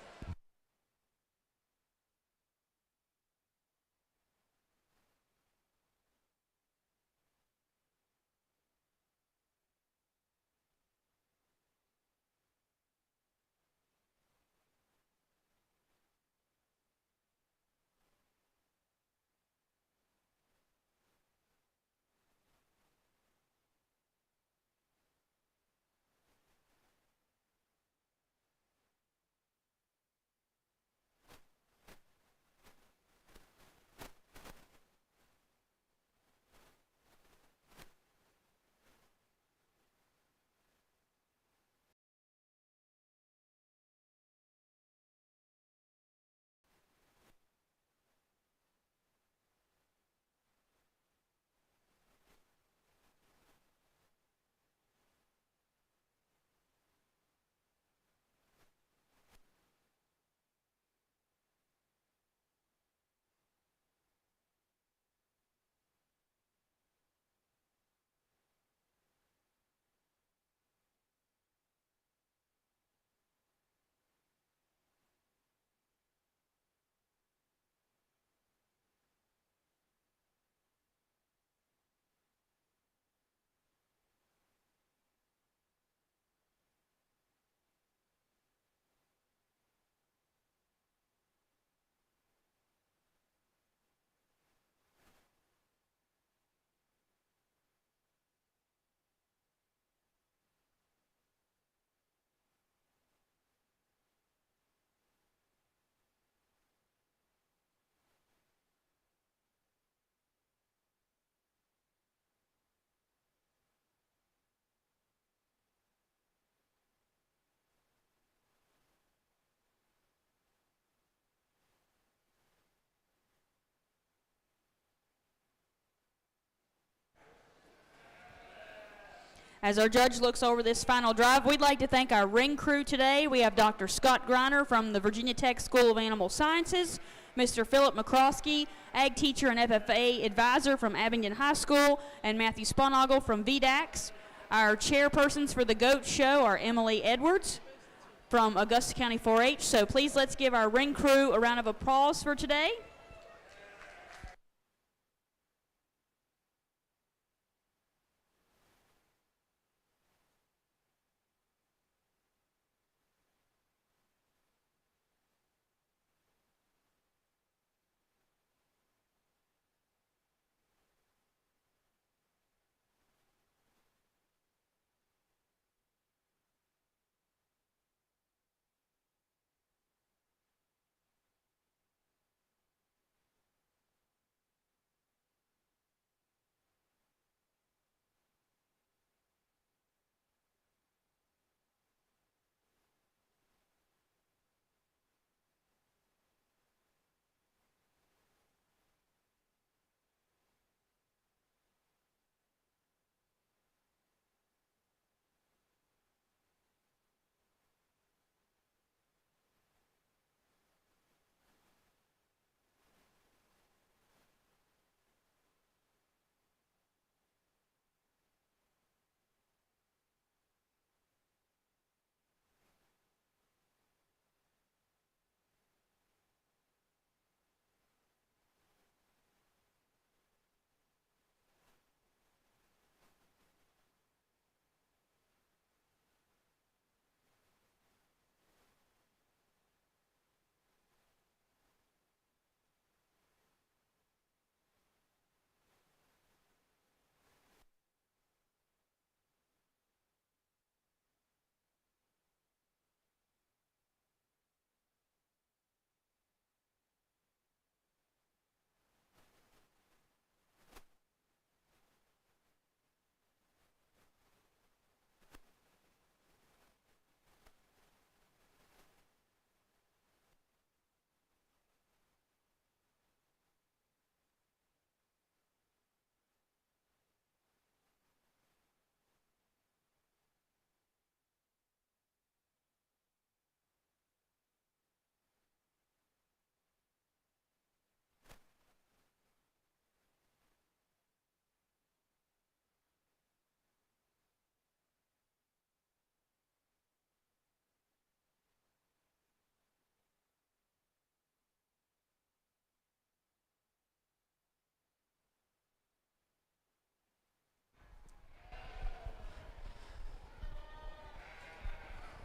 S1: As our judge looks over this final drive, we'd like to thank our ring crew today. We have Dr. Scott Greiner from the Virginia Tech School of Animal Sciences, Mr. Philip McCroskey, ag teacher and FFA advisor from Abingdon High School, and Matthew Sponagle from VDAX. Our chairpersons for the GOAT show are Emily Edwards from Augusta County 4-H. So please let's give our ring crew a round of applause for today.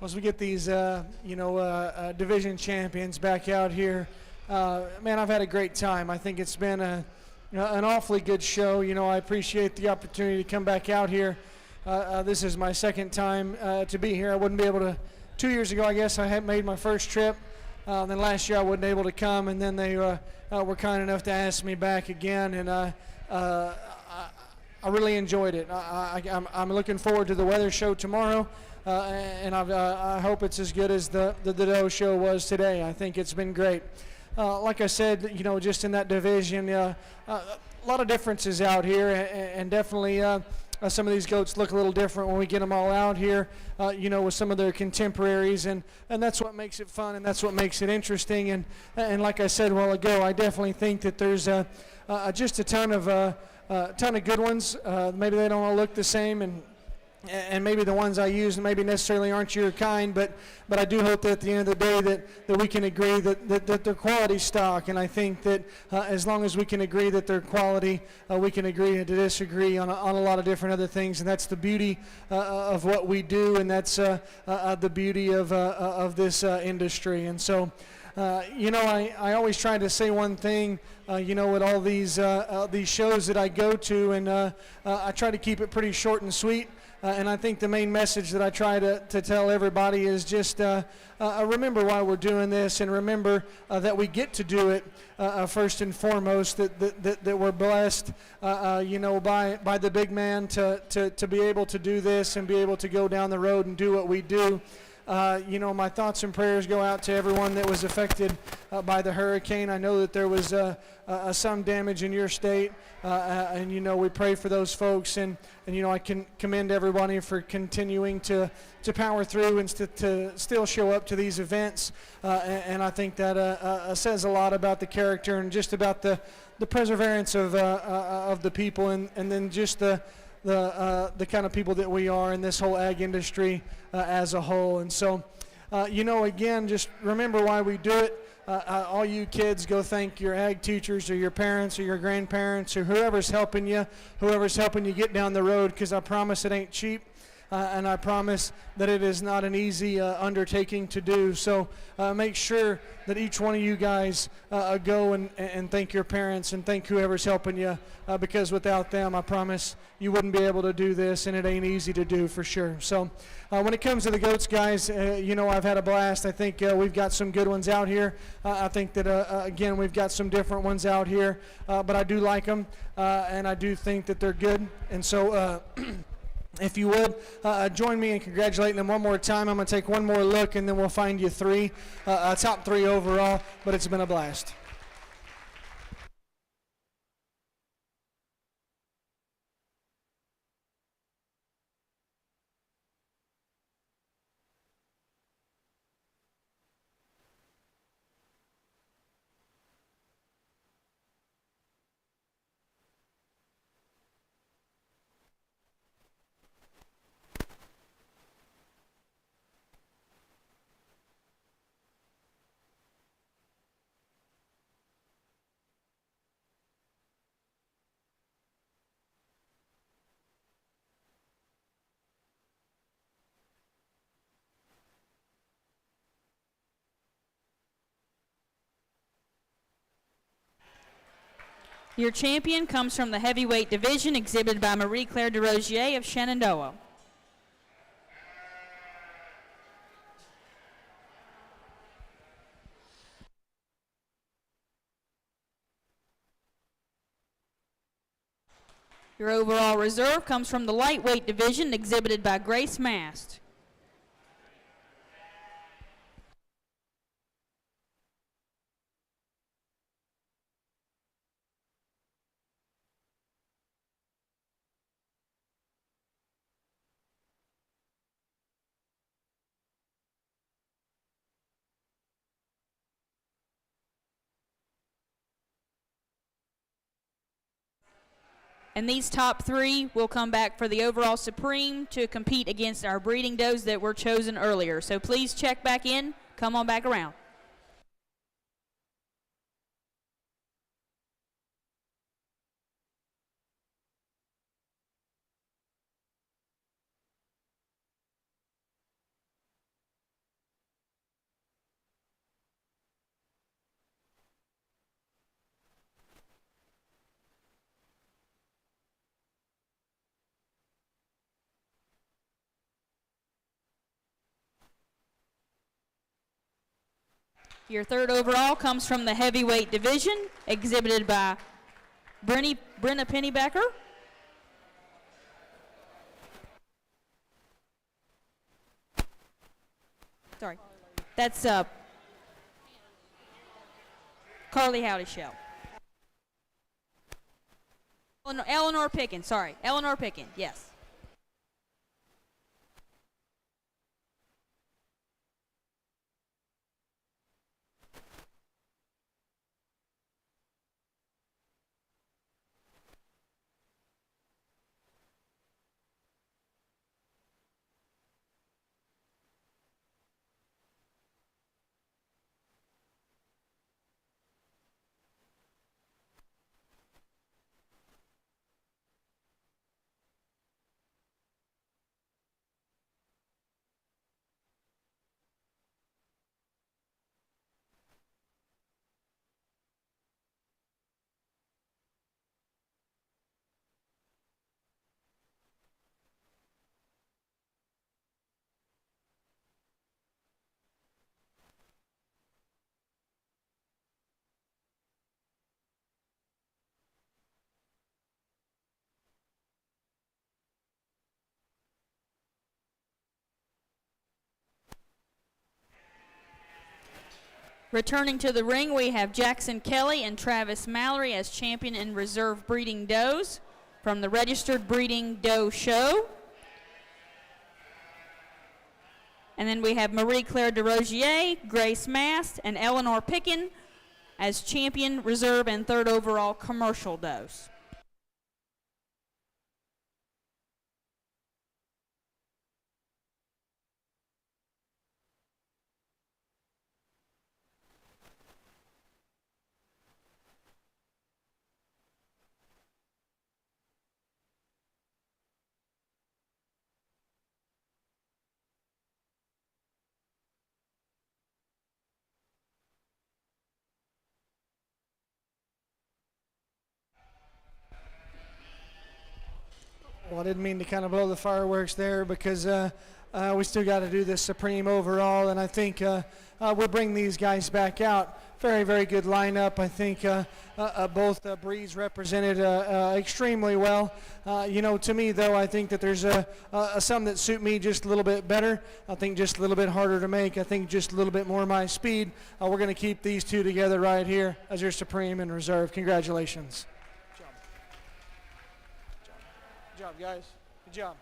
S2: As we get these, division champions back out here, man, I've had a great time. I think it's been an awfully good show. You know, I appreciate the opportunity to come back out here. This is my second time to be here. I wouldn't be able to. 2 years ago, I guess, I had made my first trip. Then last year I wasn't able to come, and then they were kind enough to ask me back again, and I really enjoyed it. I'm looking forward to the weather show tomorrow. And I hope it's as good as the Doe show was today. I think it's been great. Like I said, you know, just in that division, a lot of differences out here, and definitely some of these goats look a little different when we get them all out here, with some of their contemporaries, and that's what makes it fun, and that's what makes it interesting. And like I said a while ago, I definitely think that there's just a ton of good ones. Maybe they don't all look the same, and maybe the ones I use maybe necessarily aren't your kind, but I do hope that at the end of the day that we can agree that they're quality stock. And I think that as long as we can agree that they're quality, we can agree to disagree on a lot of different other things. And that's the beauty of what we do, and that's the beauty of this industry. And so, I always try to say one thing, with all these shows that I go to, and I try to keep it pretty short and sweet. And I think the main message that I try to tell everybody is just remember why we're doing this, and remember that we get to do it first and foremost, that we're blessed, by the big man to be able to do this and be able to go down the road and do what we do. My thoughts and prayers go out to everyone that was affected by the hurricane. I know that there was some damage in your state, and we pray for those folks. And I can commend everybody for continuing to power through and to still show up to these events. And I think that says a lot about the character and just about the perseverance of the people, and then just the kind of people that we are in this whole ag industry as a whole. And so, again, just remember why we do it. All you kids, go thank your ag teachers or your parents or your grandparents or whoever's helping you get down the road, because I promise it ain't cheap. And I promise that it is not an easy undertaking to do. So make sure that each one of you guys go and thank your parents and thank whoever's helping you, because without them, I promise you wouldn't be able to do this, and it ain't easy to do for sure. So when it comes to the goats, guys, I've had a blast. I think we've got some good ones out here. I think that, again, we've got some different ones out here, but I do like them, and I do think that they're good. And so if you would, join me in congratulating them one more time. I'm going to take one more look, and then we'll find you three, top three overall, but it's been a blast.
S1: Your champion comes from the heavyweight division, exhibited by Marie-Claire DeRozier of Shenandoah. Your overall reserve comes from the lightweight division, exhibited by Grace Mast. And these top three will come back for the overall supreme to compete against our breeding does that were chosen earlier. So please check back in. Come on back around. Your third overall comes from the heavyweight division, exhibited by Brenna Pennybacker. Sorry. That's Carly Howdy Shell. Eleanor Pickin, sorry. Eleanor Pickin, yes. Returning to the ring, we have Jackson Kelly and Travis Mallory as champion and reserve breeding does from the Registered Breeding Doe Show. And then we have Marie-Claire DeRogier, Grace Mast, and Eleanor Pickin as champion, reserve, and third overall commercial does.
S2: Well, I didn't mean to kind of blow the fireworks there because we still got to do this Supreme overall, and I think we'll bring these guys back out. Very, very good lineup. I think both breeds represented extremely well. To me, though, I think that there's some that suit me just a little bit better. I think just a little bit harder to make. I think just a little bit more my speed. We're going to keep these two together right here as your Supreme and Reserve. Congratulations. Good job, guys. Good job.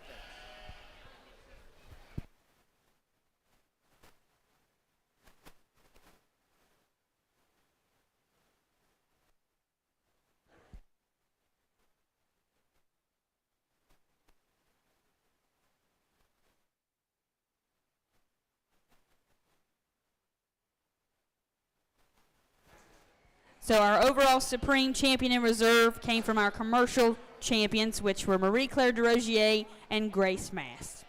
S1: So our overall Supreme champion and reserve came from our commercial champions, which were Marie-Claire DeRogier and Grace Mast.